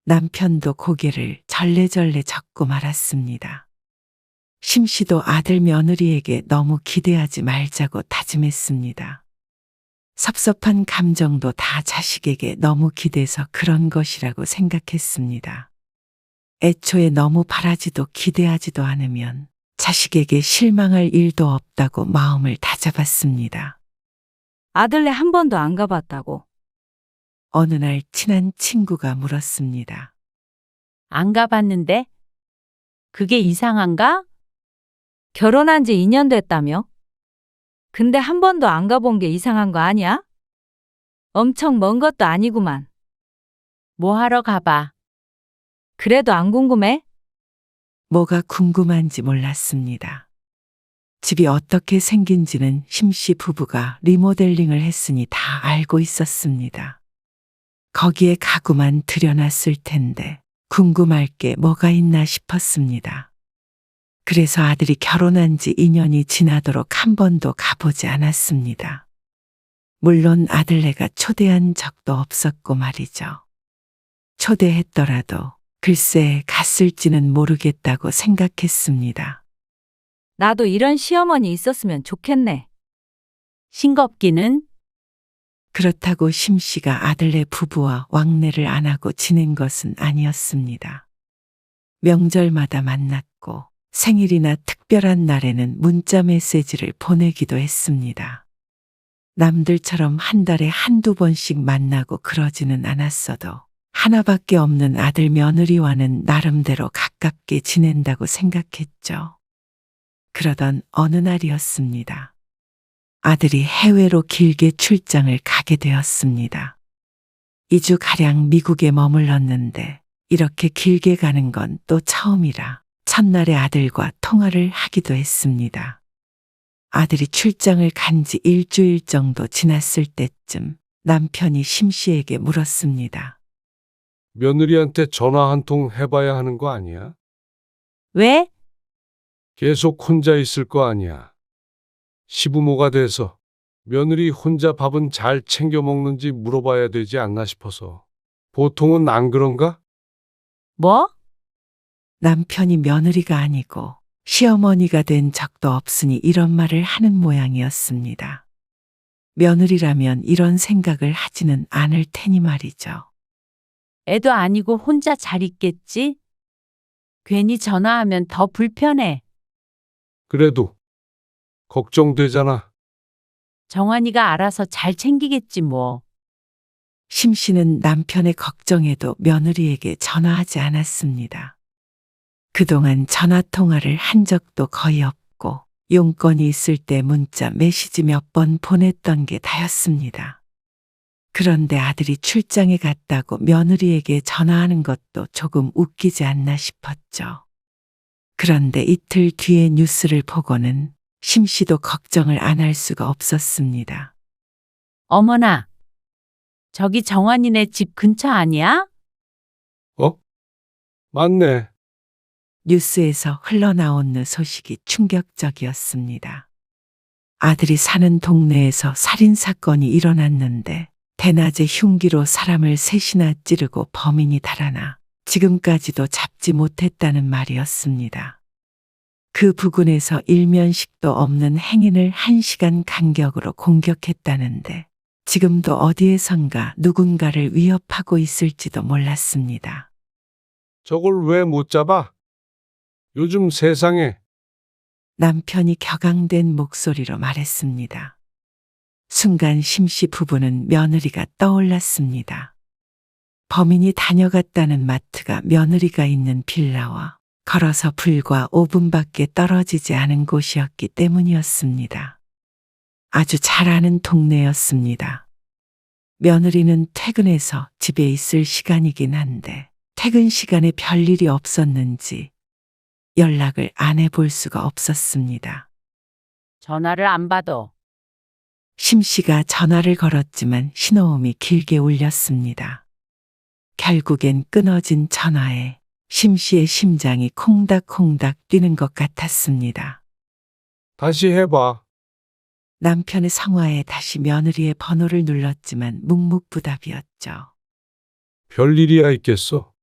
남편도 고개를 절레절레 젓고 말았습니다. 심씨도 아들 며느리에게 너무 기대하지 말자고 다짐했습니다. 섭섭한 감정도 다 자식에게 너무 기대서 그런 것이라고 생각했습니다. 애초에 너무 바라지도 기대하지도 않으면 자식에게 실망할 일도 없다고 마음을 다잡았습니다. 아들네 한 번도 안 가봤다고. 어느 날 친한 친구가 물었습니다. 안 가봤는데? 그게 이상한가? 결혼한 지 2년 됐다며? 근데 한 번도 안 가본 게 이상한 거 아니야? 엄청 먼 것도 아니구만. 뭐 하러 가봐? 그래도 안 궁금해? 뭐가 궁금한지 몰랐습니다. 집이 어떻게 생긴지는 심씨 부부가 리모델링을 했으니 다 알고 있었습니다. 거기에 가구만 들여놨을 텐데 궁금할 게 뭐가 있나 싶었습니다. 그래서 아들이 결혼한 지 2년이 지나도록 한 번도 가보지 않았습니다. 물론 아들네가 초대한 적도 없었고 말이죠. 초대했더라도 글쎄 갔을지는 모르겠다고 생각했습니다. 나도 이런 시어머니 있었으면 좋겠네. 싱겁기는? 그렇다고 심씨가 아들네 부부와 왕래를 안 하고 지낸 것은 아니었습니다. 명절마다 만났고 생일이나 특별한 날에는 문자 메시지를 보내기도 했습니다. 남들처럼 한 달에 한두 번씩 만나고 그러지는 않았어도 하나밖에 없는 아들 며느리와는 나름대로 가깝게 지낸다고 생각했죠. 그러던 어느 날이었습니다. 아들이 해외로 길게 출장을 가게 되었습니다. 2주가량 미국에 머물렀는데 이렇게 길게 가는 건 또 처음이라 첫날에 아들과 통화를 하기도 했습니다. 아들이 출장을 간 지 일주일 정도 지났을 때쯤 남편이 심씨에게 물었습니다. 며느리한테 전화 한 통 해봐야 하는 거 아니야? 왜? 계속 혼자 있을 거 아니야. 시부모가 돼서 며느리 혼자 밥은 잘 챙겨 먹는지 물어봐야 되지 않나 싶어서. 보통은 안 그런가? 뭐? 남편이 며느리가 아니고 시어머니가 된 적도 없으니 이런 말을 하는 모양이었습니다. 며느리라면 이런 생각을 하지는 않을 테니 말이죠. 애도 아니고 혼자 잘 있겠지? 괜히 전화하면 더 불편해. 그래도 걱정되잖아. 정환이가 알아서 잘 챙기겠지 뭐. 심씨는 남편의 걱정에도 며느리에게 전화하지 않았습니다. 그동안 전화통화를 한 적도 거의 없고 용건이 있을 때 문자 메시지 몇 번 보냈던 게 다였습니다. 그런데 아들이 출장에 갔다고 며느리에게 전화하는 것도 조금 웃기지 않나 싶었죠. 그런데 이틀 뒤에 뉴스를 보고는 심 씨도 걱정을 안 할 수가 없었습니다. 어머나, 저기 정환이네 집 근처 아니야? 맞네. 뉴스에서 흘러나온 소식이 충격적이었습니다. 아들이 사는 동네에서 살인사건이 일어났는데 대낮에 흉기로 사람을 셋이나 찌르고 범인이 달아나 지금까지도 잡지 못했다는 말이었습니다. 그 부근에서 일면식도 없는 행인을 1시간 간격으로 공격했다는데 지금도 어디에선가 누군가를 위협하고 있을지도 몰랐습니다. 저걸 왜 못 잡아? 요즘 세상에 남편이 격앙된 목소리로 말했습니다. 순간 심씨 부부는 며느리가 떠올랐습니다. 범인이 다녀갔다는 마트가 며느리가 있는 빌라와 걸어서 불과 5분밖에 떨어지지 않은 곳이었기 때문이었습니다. 아주 잘 아는 동네였습니다. 며느리는 퇴근해서 집에 있을 시간이긴 한데 퇴근 시간에 별일이 없었는지 연락을 안 해볼 수가 없었습니다. 전화를 안 받아. 심 씨가 전화를 걸었지만 신호음이 길게 울렸습니다. 결국엔 끊어진 전화에 심 씨의 심장이 콩닥콩닥 뛰는 것 같았습니다. 다시 해봐. 남편의 성화에 다시 며느리의 번호를 눌렀지만 묵묵부답이었죠. 별일이야 있겠어.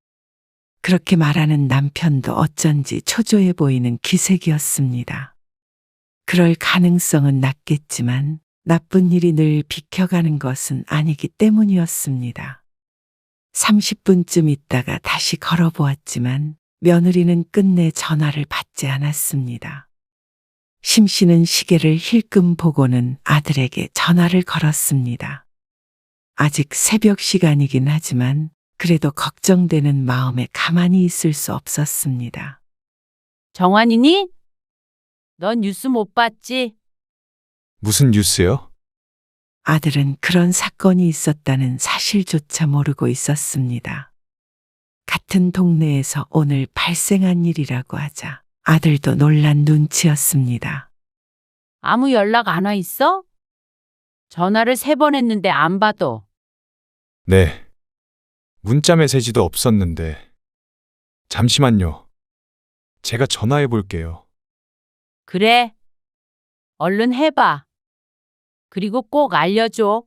그렇게 말하는 남편도 어쩐지 초조해 보이는 기색이었습니다. 그럴 가능성은 낮겠지만 나쁜 일이 늘 비켜가는 것은 아니기 때문이었습니다. 30분쯤 있다가 다시 걸어보았지만 며느리는 끝내 전화를 받지 않았습니다. 심 씨는 시계를 힐끔 보고는 아들에게 전화를 걸었습니다. 아직 새벽 시간이긴 하지만 그래도 걱정되는 마음에 가만히 있을 수 없었습니다. 정환이니? 넌 뉴스 못 봤지? 무슨 뉴스요? 아들은 그런 사건이 있었다는 사실조차 모르고 있었습니다. 같은 동네에서 오늘 발생한 일이라고 하자 아들도 놀란 눈치였습니다. 아무 연락 안 와 있어? 전화를 3번 했는데 안 받아. 네. 문자 메시지도 없었는데. 잠시만요. 제가 전화해 볼게요. 그래. 얼른 해봐. 그리고 꼭 알려줘.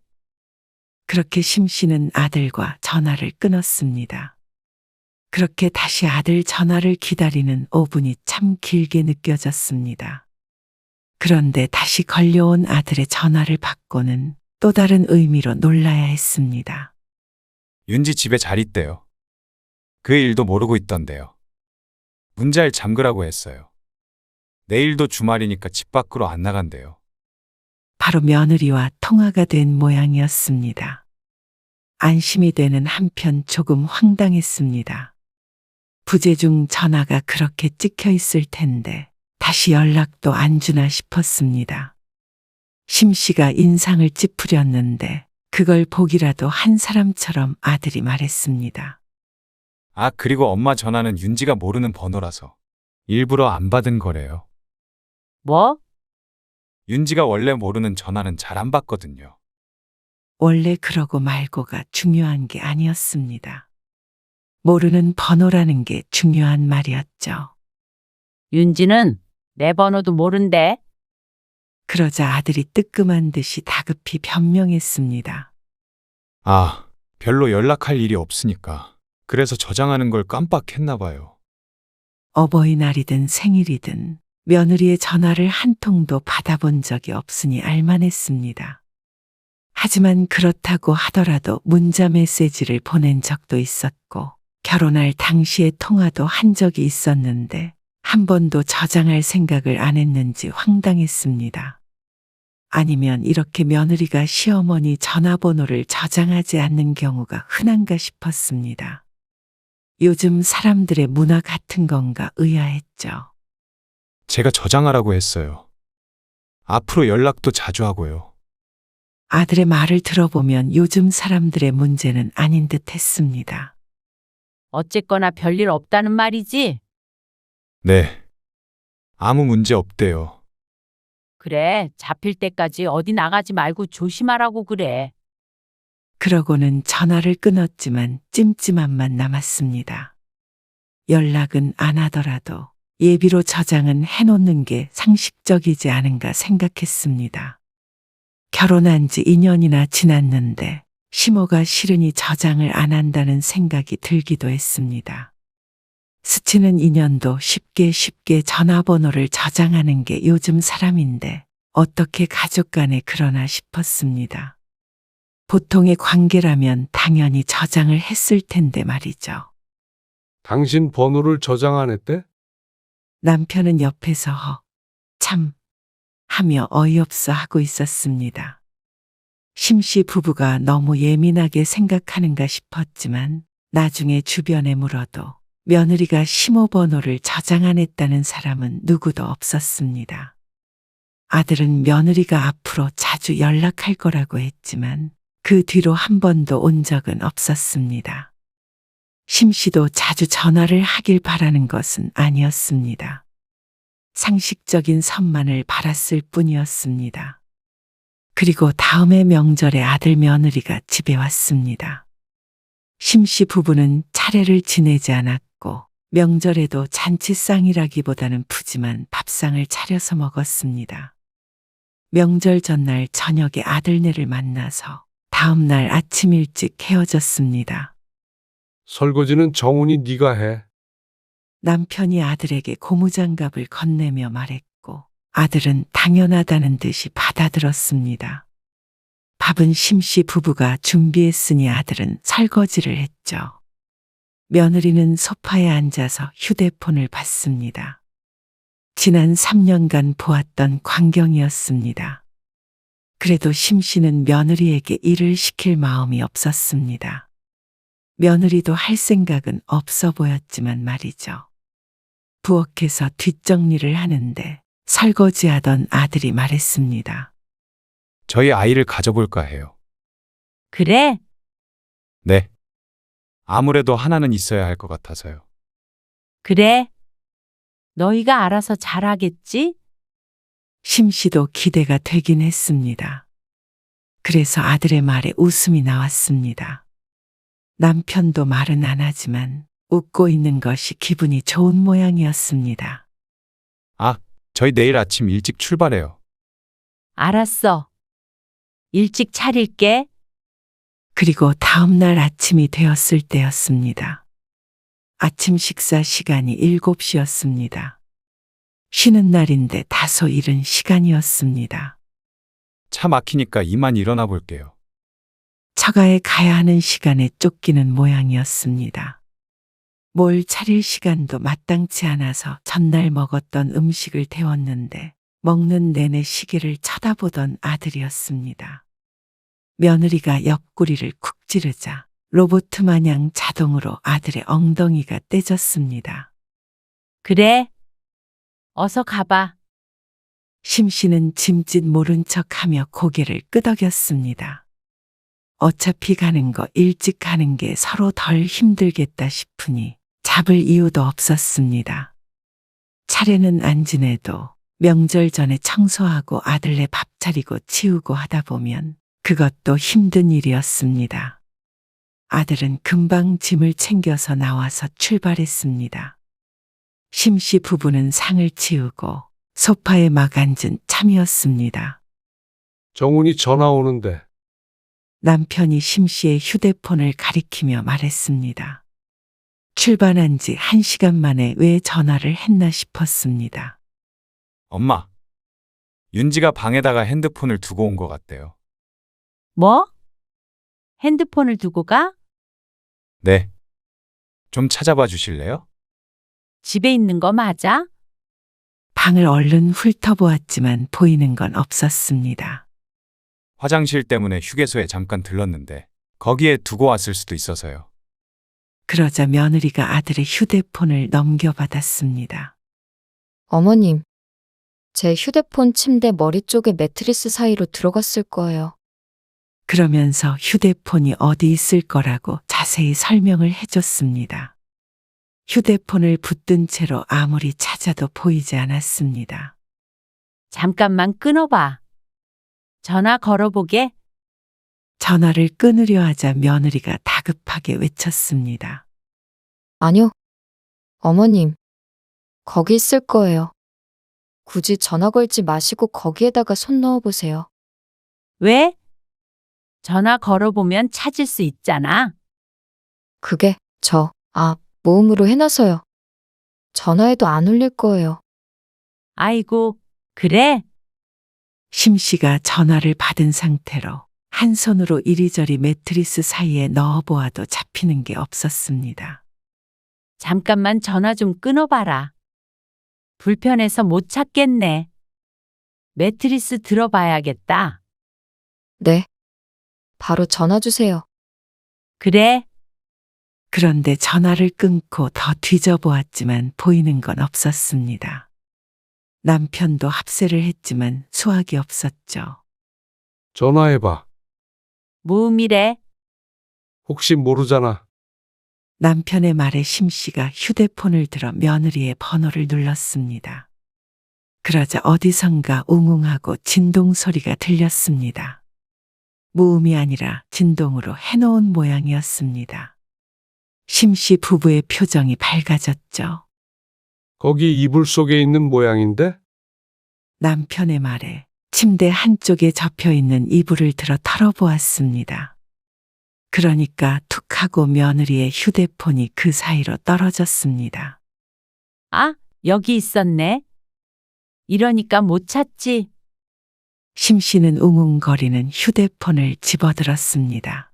그렇게 심 씨는 아들과 전화를 끊었습니다. 그렇게 다시 아들 전화를 기다리는 5분이 참 길게 느껴졌습니다. 그런데 다시 걸려온 아들의 전화를 받고는 또 다른 의미로 놀라야 했습니다. 윤지 집에 잘 있대요. 그 일도 모르고 있던데요. 문잘 잠그라고 했어요. 내일도 주말이니까 집 밖으로 안 나간대요. 바로 며느리와 통화가 된 모양이었습니다. 안심이 되는 한편 조금 황당했습니다. 부재중 전화가 그렇게 찍혀 있을 텐데 다시 연락도 안 주나 싶었습니다. 심 씨가 인상을 찌푸렸는데 그걸 보기라도 한 사람처럼 아들이 말했습니다. 아, 그리고 엄마 전화는 윤지가 모르는 번호라서 일부러 안 받은 거래요. 뭐? 윤지가 원래 모르는 전화는 잘 안 받거든요. 원래 그러고 말고가 중요한 게 아니었습니다. 모르는 번호라는 게 중요한 말이었죠. 윤지는 내 번호도 모른대. 그러자 아들이 뜨끔한 듯이 다급히 변명했습니다. 아, 별로 연락할 일이 없으니까. 그래서 저장하는 걸 깜빡했나 봐요. 어버이날이든 생일이든 며느리의 전화를 한 통도 받아본 적이 없으니 알만했습니다. 하지만 그렇다고 하더라도 문자 메시지를 보낸 적도 있었고 결혼할 당시의 통화도 한 적이 있었는데 한 번도 저장할 생각을 안 했는지 황당했습니다. 아니면 이렇게 며느리가 시어머니 전화번호를 저장하지 않는 경우가 흔한가 싶었습니다. 요즘 사람들의 문화 같은 건가 의아했죠. 제가 저장하라고 했어요. 앞으로 연락도 자주 하고요. 아들의 말을 들어보면 요즘 사람들의 문제는 아닌 듯 했습니다. 어쨌거나 별일 없다는 말이지? 네. 아무 문제 없대요. 그래, 잡힐 때까지 어디 나가지 말고 조심하라고 그래. 그러고는 전화를 끊었지만 찜찜함만 남았습니다. 연락은 안 하더라도 예비로 저장은 해놓는 게 상식적이지 않은가 생각했습니다. 결혼한 지 2년이나 지났는데 시모가 싫으니 저장을 안 한다는 생각이 들기도 했습니다. 스치는 인연도 쉽게 전화번호를 저장하는 게 요즘 사람인데 어떻게 가족 간에 그러나 싶었습니다. 보통의 관계라면 당연히 저장을 했을 텐데 말이죠. 당신 번호를 저장 안 했대? 남편은 옆에서 참 하며 어이없어 하고 있었습니다. 심씨 부부가 너무 예민하게 생각하는가 싶었지만 나중에 주변에 물어도 며느리가 시모 번호를 저장 안 했다는 사람은 누구도 없었습니다. 아들은 며느리가 앞으로 자주 연락할 거라고 했지만 그 뒤로 한 번도 온 적은 없었습니다. 심씨도 자주 전화를 하길 바라는 것은 아니었습니다. 상식적인 선만을 바랐을 뿐이었습니다. 그리고 다음해 명절에 아들 며느리가 집에 왔습니다. 심씨 부부는 차례를 지내지 않았고 명절에도 잔치상이라기보다는 푸짐한 밥상을 차려서 먹었습니다. 명절 전날 저녁에 아들네를 만나서 다음 날 아침 일찍 헤어졌습니다. 설거지는 정훈이 네가 해. 남편이 아들에게 고무장갑을 건네며 말했고 아들은 당연하다는 듯이 받아들었습니다. 밥은 심씨 부부가 준비했으니 아들은 설거지를 했죠. 며느리는 소파에 앉아서 휴대폰을 봤습니다. 지난 3년간 보았던 광경이었습니다. 그래도 심씨는 며느리에게 일을 시킬 마음이 없었습니다. 며느리도 할 생각은 없어 보였지만 말이죠. 부엌에서 뒷정리를 하는데 설거지하던 아들이 말했습니다. 저희 아이를 가져볼까 해요. 그래? 네. 아무래도 하나는 있어야 할 것 같아서요. 그래. 너희가 알아서 잘하겠지? 심씨도 기대가 되긴 했습니다. 그래서 아들의 말에 웃음이 나왔습니다. 남편도 말은 안 하지만 웃고 있는 것이 기분이 좋은 모양이었습니다. 아, 저희 내일 아침 일찍 출발해요. 알았어. 일찍 차릴게. 그리고 다음 날 아침이 되었을 때였습니다. 아침 식사 시간이 7시였습니다. 쉬는 날인데 다소 이른 시간이었습니다. 차 막히니까 이만 일어나 볼게요. 처가에 가야 하는 시간에 쫓기는 모양이었습니다. 뭘 차릴 시간도 마땅치 않아서 전날 먹었던 음식을 데웠는데 먹는 내내 시계를 쳐다보던 아들이었습니다. 며느리가 옆구리를 쿡 찌르자 로봇 마냥 자동으로 아들의 엉덩이가 떼졌습니다. 그래. 어서 가봐. 심씨는 짐짓 모른 척하며 고개를 끄덕였습니다. 어차피 가는 거 일찍 가는 게 서로 덜 힘들겠다 싶으니 잡을 이유도 없었습니다. 차례는 안 지내도 명절 전에 청소하고 아들네 밥 차리고 치우고 하다 보면 그것도 힘든 일이었습니다. 아들은 금방 짐을 챙겨서 나와서 출발했습니다. 심씨 부부는 상을 치우고 소파에 막 앉은 참이었습니다. 정훈이 전화 오는데. 남편이 심씨의 휴대폰을 가리키며 말했습니다. 출발한 지 1시간 만에 왜 전화를 했나 싶었습니다. 엄마, 윤지가 방에다가 핸드폰을 두고 온 것 같대요. 뭐? 핸드폰을 두고 가? 네. 좀 찾아봐 주실래요? 집에 있는 거 맞아? 방을 얼른 훑어보았지만 보이는 건 없었습니다. 화장실 때문에 휴게소에 잠깐 들렀는데 거기에 두고 왔을 수도 있어서요. 그러자 며느리가 아들의 휴대폰을 넘겨받았습니다. 어머님, 제 휴대폰 침대 머리 쪽에 매트리스 사이로 들어갔을 거예요. 그러면서 휴대폰이 어디 있을 거라고 자세히 설명을 해줬습니다. 휴대폰을 붙든 채로 아무리 찾아도 보이지 않았습니다. 잠깐만 끊어봐. 전화 걸어보게. 전화를 끊으려 하자 며느리가 다급하게 외쳤습니다. 아니요. 어머님, 거기 있을 거예요. 굳이 전화 걸지 마시고 거기에다가 손 넣어보세요. 왜? 전화 걸어보면 찾을 수 있잖아. 그게 모음으로 해놔서요. 전화해도 안 울릴 거예요. 아이고, 그래? 심 씨가 전화를 받은 상태로 한 손으로 이리저리 매트리스 사이에 넣어보아도 잡히는 게 없었습니다. 잠깐만 전화 좀 끊어봐라. 불편해서 못 찾겠네. 매트리스 들어봐야겠다. 네. 바로 전화 주세요. 그래? 그런데 전화를 끊고 더 뒤져보았지만 보이는 건 없었습니다. 남편도 합세를 했지만 수확이 없었죠. 전화해봐. 무음이래. 혹시 모르잖아. 남편의 말에 심 씨가 휴대폰을 들어 며느리의 번호를 눌렀습니다. 그러자 어디선가 웅웅하고 진동 소리가 들렸습니다. 무음이 아니라 진동으로 해놓은 모양이었습니다. 심 씨 부부의 표정이 밝아졌죠. 거기 이불 속에 있는 모양인데? 남편의 말에 침대 한쪽에 접혀 있는 이불을 들어 털어보았습니다. 그러니까 툭 하고 며느리의 휴대폰이 그 사이로 떨어졌습니다. 아, 여기 있었네. 이러니까 못 찾지. 심 씨는 웅웅거리는 휴대폰을 집어들었습니다.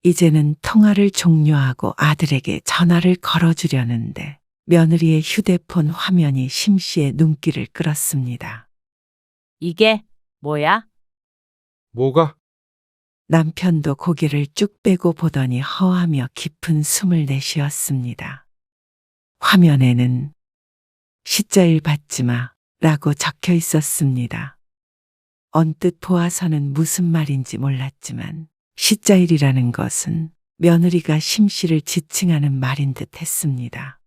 이제는 통화를 종료하고 아들에게 전화를 걸어주려는데 며느리의 휴대폰 화면이 심 씨의 눈길을 끌었습니다. 이게 뭐야? 뭐가? 남편도 고개를 쭉 빼고 보더니 허하며 깊은 숨을 내쉬었습니다. 화면에는 시자일 받지 마 라고 적혀 있었습니다. 언뜻 보아서는 무슨 말인지 몰랐지만 시자일이라는 것은 며느리가 심 씨를 지칭하는 말인 듯 했습니다.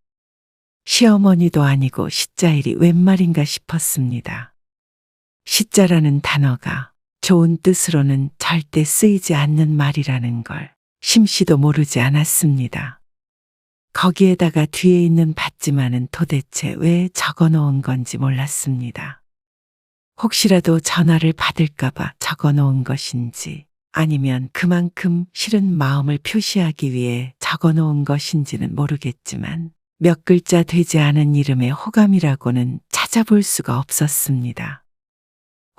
시어머니도 아니고 시자일이 웬 말인가 싶었습니다. 시자라는 단어가 좋은 뜻으로는 절대 쓰이지 않는 말이라는 걸 심 씨도 모르지 않았습니다. 거기에다가 뒤에 있는 받지마는 도대체 왜 적어 놓은 건지 몰랐습니다. 혹시라도 전화를 받을까봐 적어 놓은 것인지 아니면 그만큼 싫은 마음을 표시하기 위해 적어 놓은 것인지는 모르겠지만 몇 글자 되지 않은 이름의 호감이라고는 찾아볼 수가 없었습니다.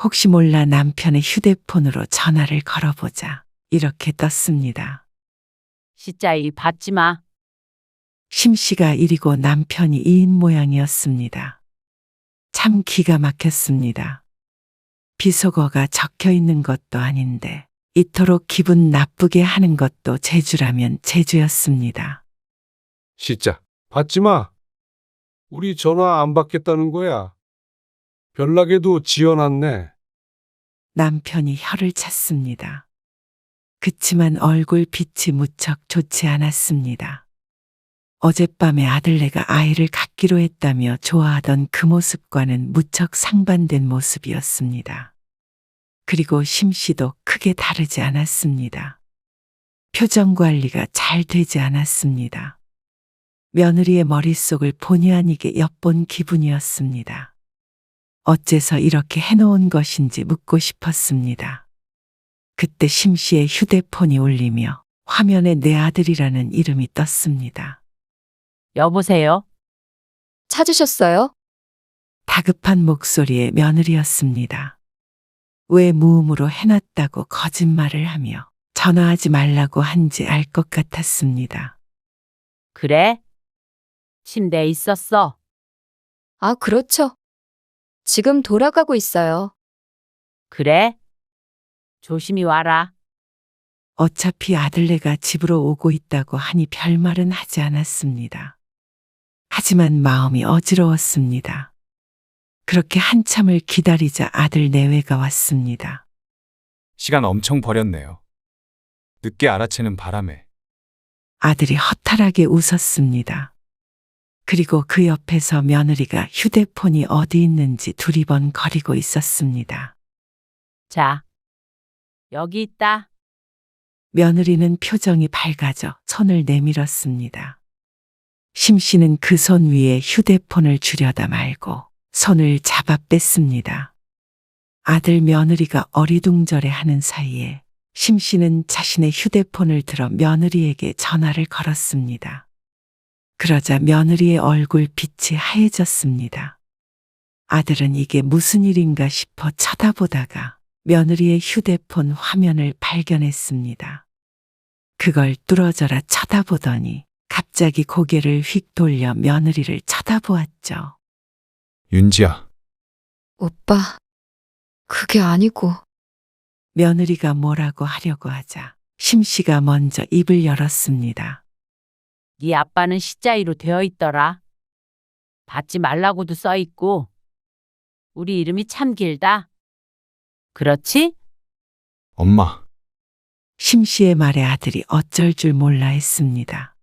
혹시 몰라 남편의 휴대폰으로 전화를 걸어보자 이렇게 떴습니다. 시자일 받지 마. 심 씨가 이리고 남편이 이인 모양이었습니다. 참 기가 막혔습니다. 비속어가 적혀 있는 것도 아닌데 이토록 기분 나쁘게 하는 것도 재주라면 재주였습니다. 진짜 받지 마. 우리 전화 안 받겠다는 거야. 별나게도 지어놨네. 남편이 혀를 찼습니다. 그치만 얼굴 빛이 무척 좋지 않았습니다. 어젯밤에 아들네가 아이를 갖기로 했다며 좋아하던 그 모습과는 무척 상반된 모습이었습니다. 그리고 심 씨도 크게 다르지 않았습니다. 표정 관리가 잘 되지 않았습니다. 며느리의 머릿속을 본의 아니게 엿본 기분이었습니다. 어째서 이렇게 해놓은 것인지 묻고 싶었습니다. 그때 심 씨의 휴대폰이 울리며 화면에 내 아들이라는 이름이 떴습니다. 여보세요? 찾으셨어요? 다급한 목소리의 며느리였습니다. 왜 무음으로 해놨다고 거짓말을 하며 전화하지 말라고 한지 알 것 같았습니다. 그래? 침대에 있었어. 아, 그렇죠. 지금 돌아가고 있어요. 그래? 조심히 와라. 어차피 아들네가 집으로 오고 있다고 하니 별말은 하지 않았습니다. 하지만 마음이 어지러웠습니다. 그렇게 한참을 기다리자 아들 내외가 왔습니다. 시간 엄청 버렸네요. 늦게 알아채는 바람에. 아들이 허탈하게 웃었습니다. 그리고 그 옆에서 며느리가 휴대폰이 어디 있는지 두리번거리고 있었습니다. 자, 여기 있다. 며느리는 표정이 밝아져 손을 내밀었습니다. 심 씨는 그 손 위에 휴대폰을 주려다 말고 손을 잡아 뺐습니다. 아들 며느리가 어리둥절해 하는 사이에 심 씨는 자신의 휴대폰을 들어 며느리에게 전화를 걸었습니다. 그러자 며느리의 얼굴 빛이 하얘졌습니다. 아들은 이게 무슨 일인가 싶어 쳐다보다가 며느리의 휴대폰 화면을 발견했습니다. 그걸 뚫어져라 쳐다보더니 갑자기 고개를 휙 돌려 며느리를 쳐다보았죠. 윤지야, 오빠, 그게 아니고. 며느리가 뭐라고 하려고 하자 심 씨가 먼저 입을 열었습니다. 네 아빠는 시자이로 되어 있더라. 받지 말라고도 써 있고. 우리 이름이 참 길다. 그렇지? 엄마. 심 씨의 말에 아들이 어쩔 줄 몰라 했습니다.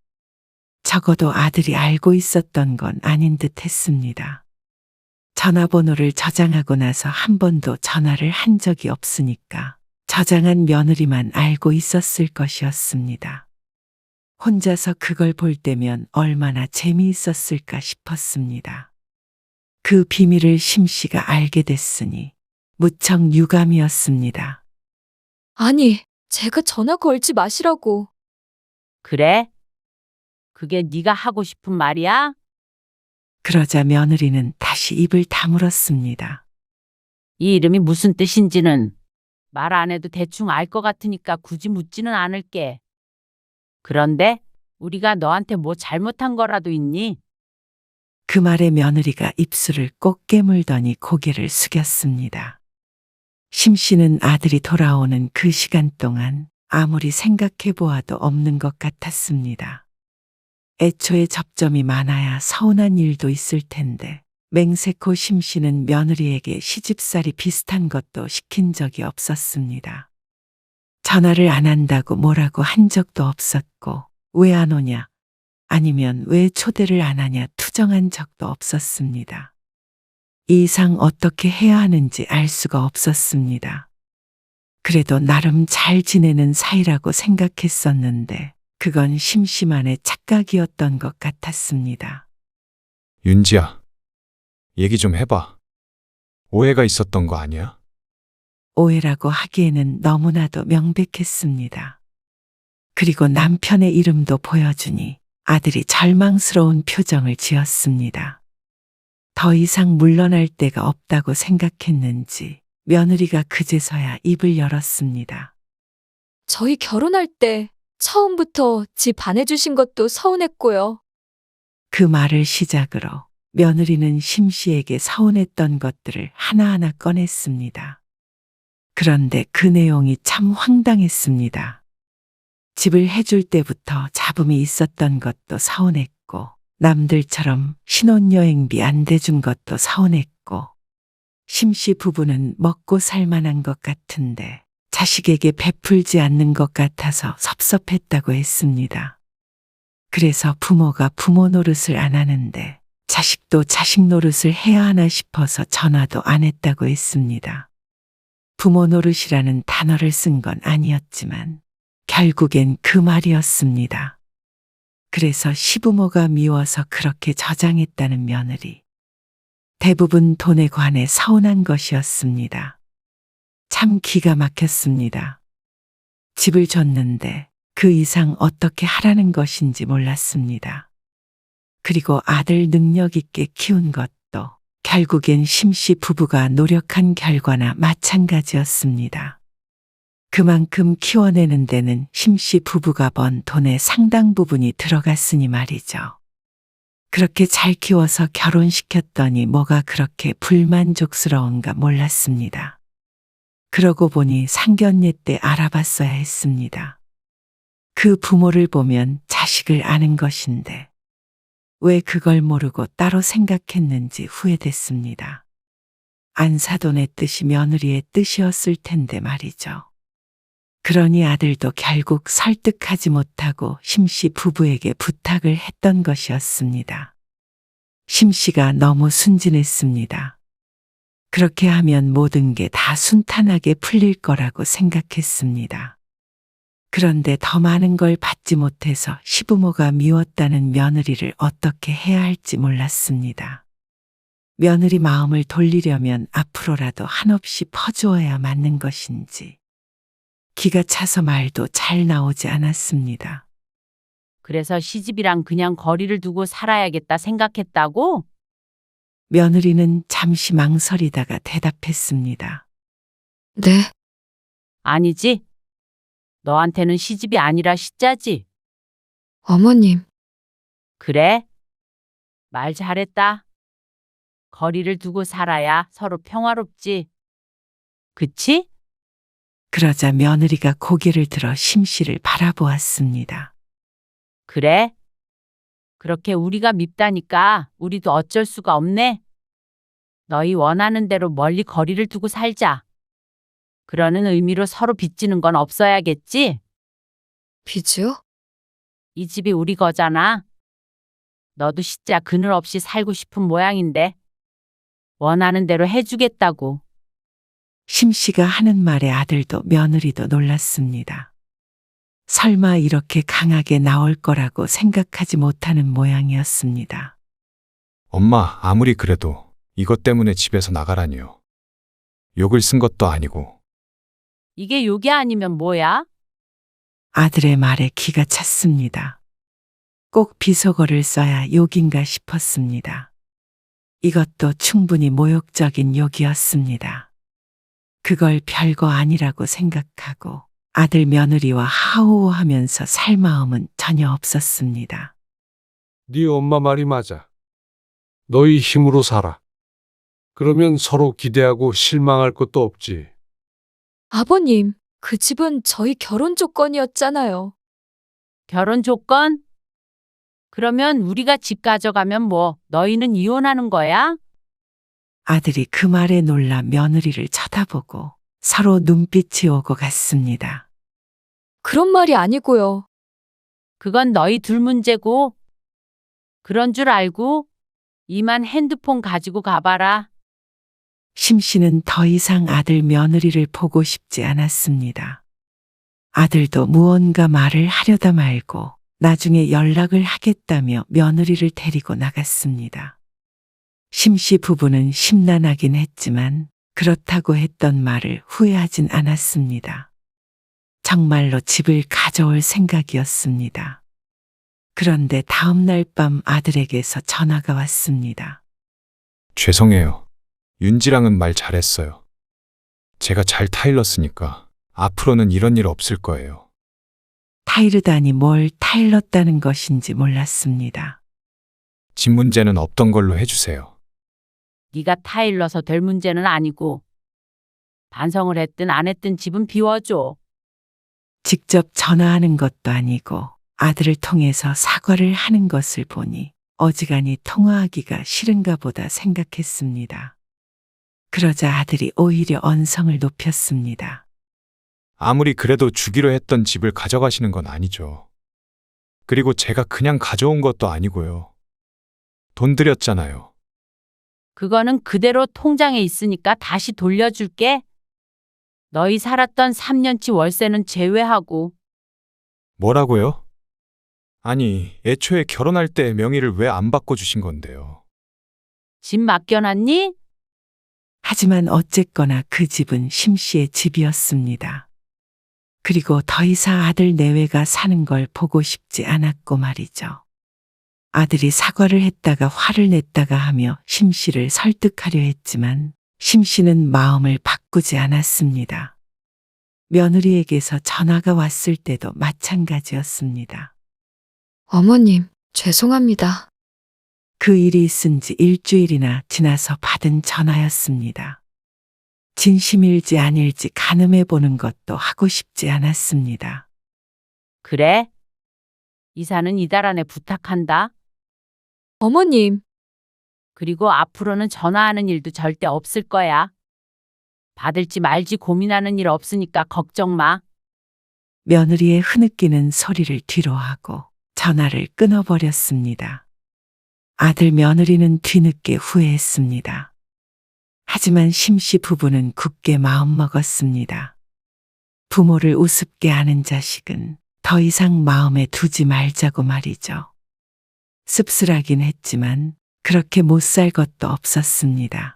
적어도 아들이 알고 있었던 건 아닌 듯 했습니다. 전화번호를 저장하고 나서 한 번도 전화를 한 적이 없으니까 저장한 며느리만 알고 있었을 것이었습니다. 혼자서 그걸 볼 때면 얼마나 재미있었을까 싶었습니다. 그 비밀을 심 씨가 알게 됐으니 무척 유감이었습니다. 아니, 제가 전화 걸지 마시라고. 그래? 그게 네가 하고 싶은 말이야? 그러자 며느리는 다시 입을 다물었습니다. 이 이름이 무슨 뜻인지는 말 안 해도 대충 알 것 같으니까 굳이 묻지는 않을게. 그런데 우리가 너한테 뭐 잘못한 거라도 있니? 그 말에 며느리가 입술을 꼭 깨물더니 고개를 숙였습니다. 심 씨는 아들이 돌아오는 그 시간 동안 아무리 생각해 보아도 없는 것 같았습니다. 애초에 접점이 많아야 서운한 일도 있을 텐데 맹세코 심 씨는 며느리에게 시집살이 비슷한 것도 시킨 적이 없었습니다. 전화를 안 한다고 뭐라고 한 적도 없었고 왜 안 오냐 아니면 왜 초대를 안 하냐 투정한 적도 없었습니다. 이 이상 어떻게 해야 하는지 알 수가 없었습니다. 그래도 나름 잘 지내는 사이라고 생각했었는데 그건 심심한의 착각이었던 것 같았습니다. 윤지야, 얘기 좀 해봐. 오해가 있었던 거 아니야? 오해라고 하기에는 너무나도 명백했습니다. 그리고 남편의 이름도 보여주니 아들이 절망스러운 표정을 지었습니다. 더 이상 물러날 데가 없다고 생각했는지 며느리가 그제서야 입을 열었습니다. 저희 결혼할 때 처음부터 집 안 해주신 것도 서운했고요. 그 말을 시작으로 며느리는 심 씨에게 서운했던 것들을 하나하나 꺼냈습니다. 그런데 그 내용이 참 황당했습니다. 집을 해줄 때부터 잡음이 있었던 것도 서운했고 남들처럼 신혼여행비 안 대준 것도 서운했고 심 씨 부부는 먹고 살만한 것 같은데 자식에게 베풀지 않는 것 같아서 섭섭했다고 했습니다. 그래서 부모가 부모 노릇을 안 하는데 자식도 자식 노릇을 해야 하나 싶어서 전화도 안 했다고 했습니다. 부모 노릇이라는 단어를 쓴 건 아니었지만 결국엔 그 말이었습니다. 그래서 시부모가 미워서 그렇게 저장했다는 며느리. 대부분 돈에 관해 서운한 것이었습니다. 참 기가 막혔습니다. 집을 줬는데 그 이상 어떻게 하라는 것인지 몰랐습니다. 그리고 아들 능력 있게 키운 것도 결국엔 심씨 부부가 노력한 결과나 마찬가지였습니다. 그만큼 키워내는 데는 심씨 부부가 번 돈의 상당 부분이 들어갔으니 말이죠. 그렇게 잘 키워서 결혼시켰더니 뭐가 그렇게 불만족스러운가 몰랐습니다. 그러고 보니 상견례 때 알아봤어야 했습니다. 그 부모를 보면 자식을 아는 것인데 왜 그걸 모르고 따로 생각했는지 후회됐습니다. 안사돈의 뜻이 며느리의 뜻이었을 텐데 말이죠. 그러니 아들도 결국 설득하지 못하고 심씨 부부에게 부탁을 했던 것이었습니다. 심씨가 너무 순진했습니다. 그렇게 하면 모든 게 다 순탄하게 풀릴 거라고 생각했습니다. 그런데 더 많은 걸 받지 못해서 시부모가 미웠다는 며느리를 어떻게 해야 할지 몰랐습니다. 며느리 마음을 돌리려면 앞으로라도 한없이 퍼주어야 맞는 것인지. 기가 차서 말도 잘 나오지 않았습니다. 그래서 시집이랑 그냥 거리를 두고 살아야겠다 생각했다고? 며느리는 잠시 망설이다가 대답했습니다. 네. 아니지. 너한테는 시집이 아니라 시자지. 어머님, 그래? 말 잘했다. 거리를 두고 살아야 서로 평화롭지. 그치? 그러자 며느리가 고개를 들어 심씨를 바라보았습니다. 그래? 그렇게 우리가 밉다니까 우리도 어쩔 수가 없네. 너희 원하는 대로 멀리 거리를 두고 살자. 그러는 의미로 서로 빚지는 건 없어야겠지? 빚이요? 이 집이 우리 거잖아. 너도 시자 그늘 없이 살고 싶은 모양인데 원하는 대로 해주겠다고. 심씨가 하는 말에 아들도 며느리도 놀랐습니다. 설마 이렇게 강하게 나올 거라고 생각하지 못하는 모양이었습니다. 엄마, 아무리 그래도 이것 때문에 집에서 나가라니요. 욕을 쓴 것도 아니고. 이게 욕이 아니면 뭐야? 아들의 말에 기가 찼습니다. 꼭 비속어를 써야 욕인가 싶었습니다. 이것도 충분히 모욕적인 욕이었습니다. 그걸 별거 아니라고 생각하고 아들 며느리와 하호하면서 살 마음은 전혀 없었습니다. 네 엄마 말이 맞아. 너희 힘으로 살아. 그러면 서로 기대하고 실망할 것도 없지. 아버님, 그 집은 저희 결혼 조건이었잖아요. 결혼 조건? 그러면 우리가 집 가져가면 뭐 너희는 이혼하는 거야? 아들이 그 말에 놀라 며느리를 쳐다보고 서로 눈빛이 오고 갔습니다. 그런 말이 아니고요. 그건 너희 둘 문제고. 그런 줄 알고 이만 핸드폰 가지고 가봐라. 심씨는 더 이상 아들 며느리를 보고 싶지 않았습니다. 아들도 무언가 말을 하려다 말고 나중에 연락을 하겠다며 며느리를 데리고 나갔습니다. 심씨 부부는 심란하긴 했지만 그렇다고 했던 말을 후회하진 않았습니다. 정말로 집을 가져올 생각이었습니다. 그런데 다음 날 밤 아들에게서 전화가 왔습니다. 죄송해요. 윤지랑은 말 잘했어요. 제가 잘 타일렀으니까 앞으로는 이런 일 없을 거예요. 타이르다니 뭘 타일렀다는 것인지 몰랐습니다. 집 문제는 없던 걸로 해주세요. 네가 타일러서 될 문제는 아니고 반성을 했든 안 했든 집은 비워줘. 직접 전화하는 것도 아니고 아들을 통해서 사과를 하는 것을 보니 어지간히 통화하기가 싫은가 보다 생각했습니다. 그러자 아들이 오히려 언성을 높였습니다. 아무리 그래도 주기로 했던 집을 가져가시는 건 아니죠. 그리고 제가 그냥 가져온 것도 아니고요. 돈 들였잖아요. 그거는 그대로 통장에 있으니까 다시 돌려줄게. 너희 살았던 3년치 월세는 제외하고. 뭐라고요? 아니, 애초에 결혼할 때 명의를 왜 안 바꿔주신 건데요? 집 맡겨놨니? 하지만 어쨌거나 그 집은 심씨의 집이었습니다. 그리고 더 이상 아들 내외가 사는 걸 보고 싶지 않았고 말이죠. 아들이 사과를 했다가 화를 냈다가 하며 심씨를 설득하려 했지만 심씨는 마음을 바꾸지 않았습니다. 며느리에게서 전화가 왔을 때도 마찬가지였습니다. 어머님, 죄송합니다. 그 일이 있은 지 일주일이나 지나서 받은 전화였습니다. 진심일지 아닐지 가늠해보는 것도 하고 싶지 않았습니다. 그래? 이사는 이달 안에 부탁한다. 어머님, 그리고 앞으로는 전화하는 일도 절대 없을 거야. 받을지 말지 고민하는 일 없으니까 걱정 마. 며느리의 흐느끼는 소리를 뒤로하고 전화를 끊어버렸습니다. 아들 며느리는 뒤늦게 후회했습니다. 하지만 심씨 부부는 굳게 마음먹었습니다. 부모를 우습게 하는 자식은 더 이상 마음에 두지 말자고 말이죠. 씁쓸하긴 했지만 그렇게 못 살 것도 없었습니다.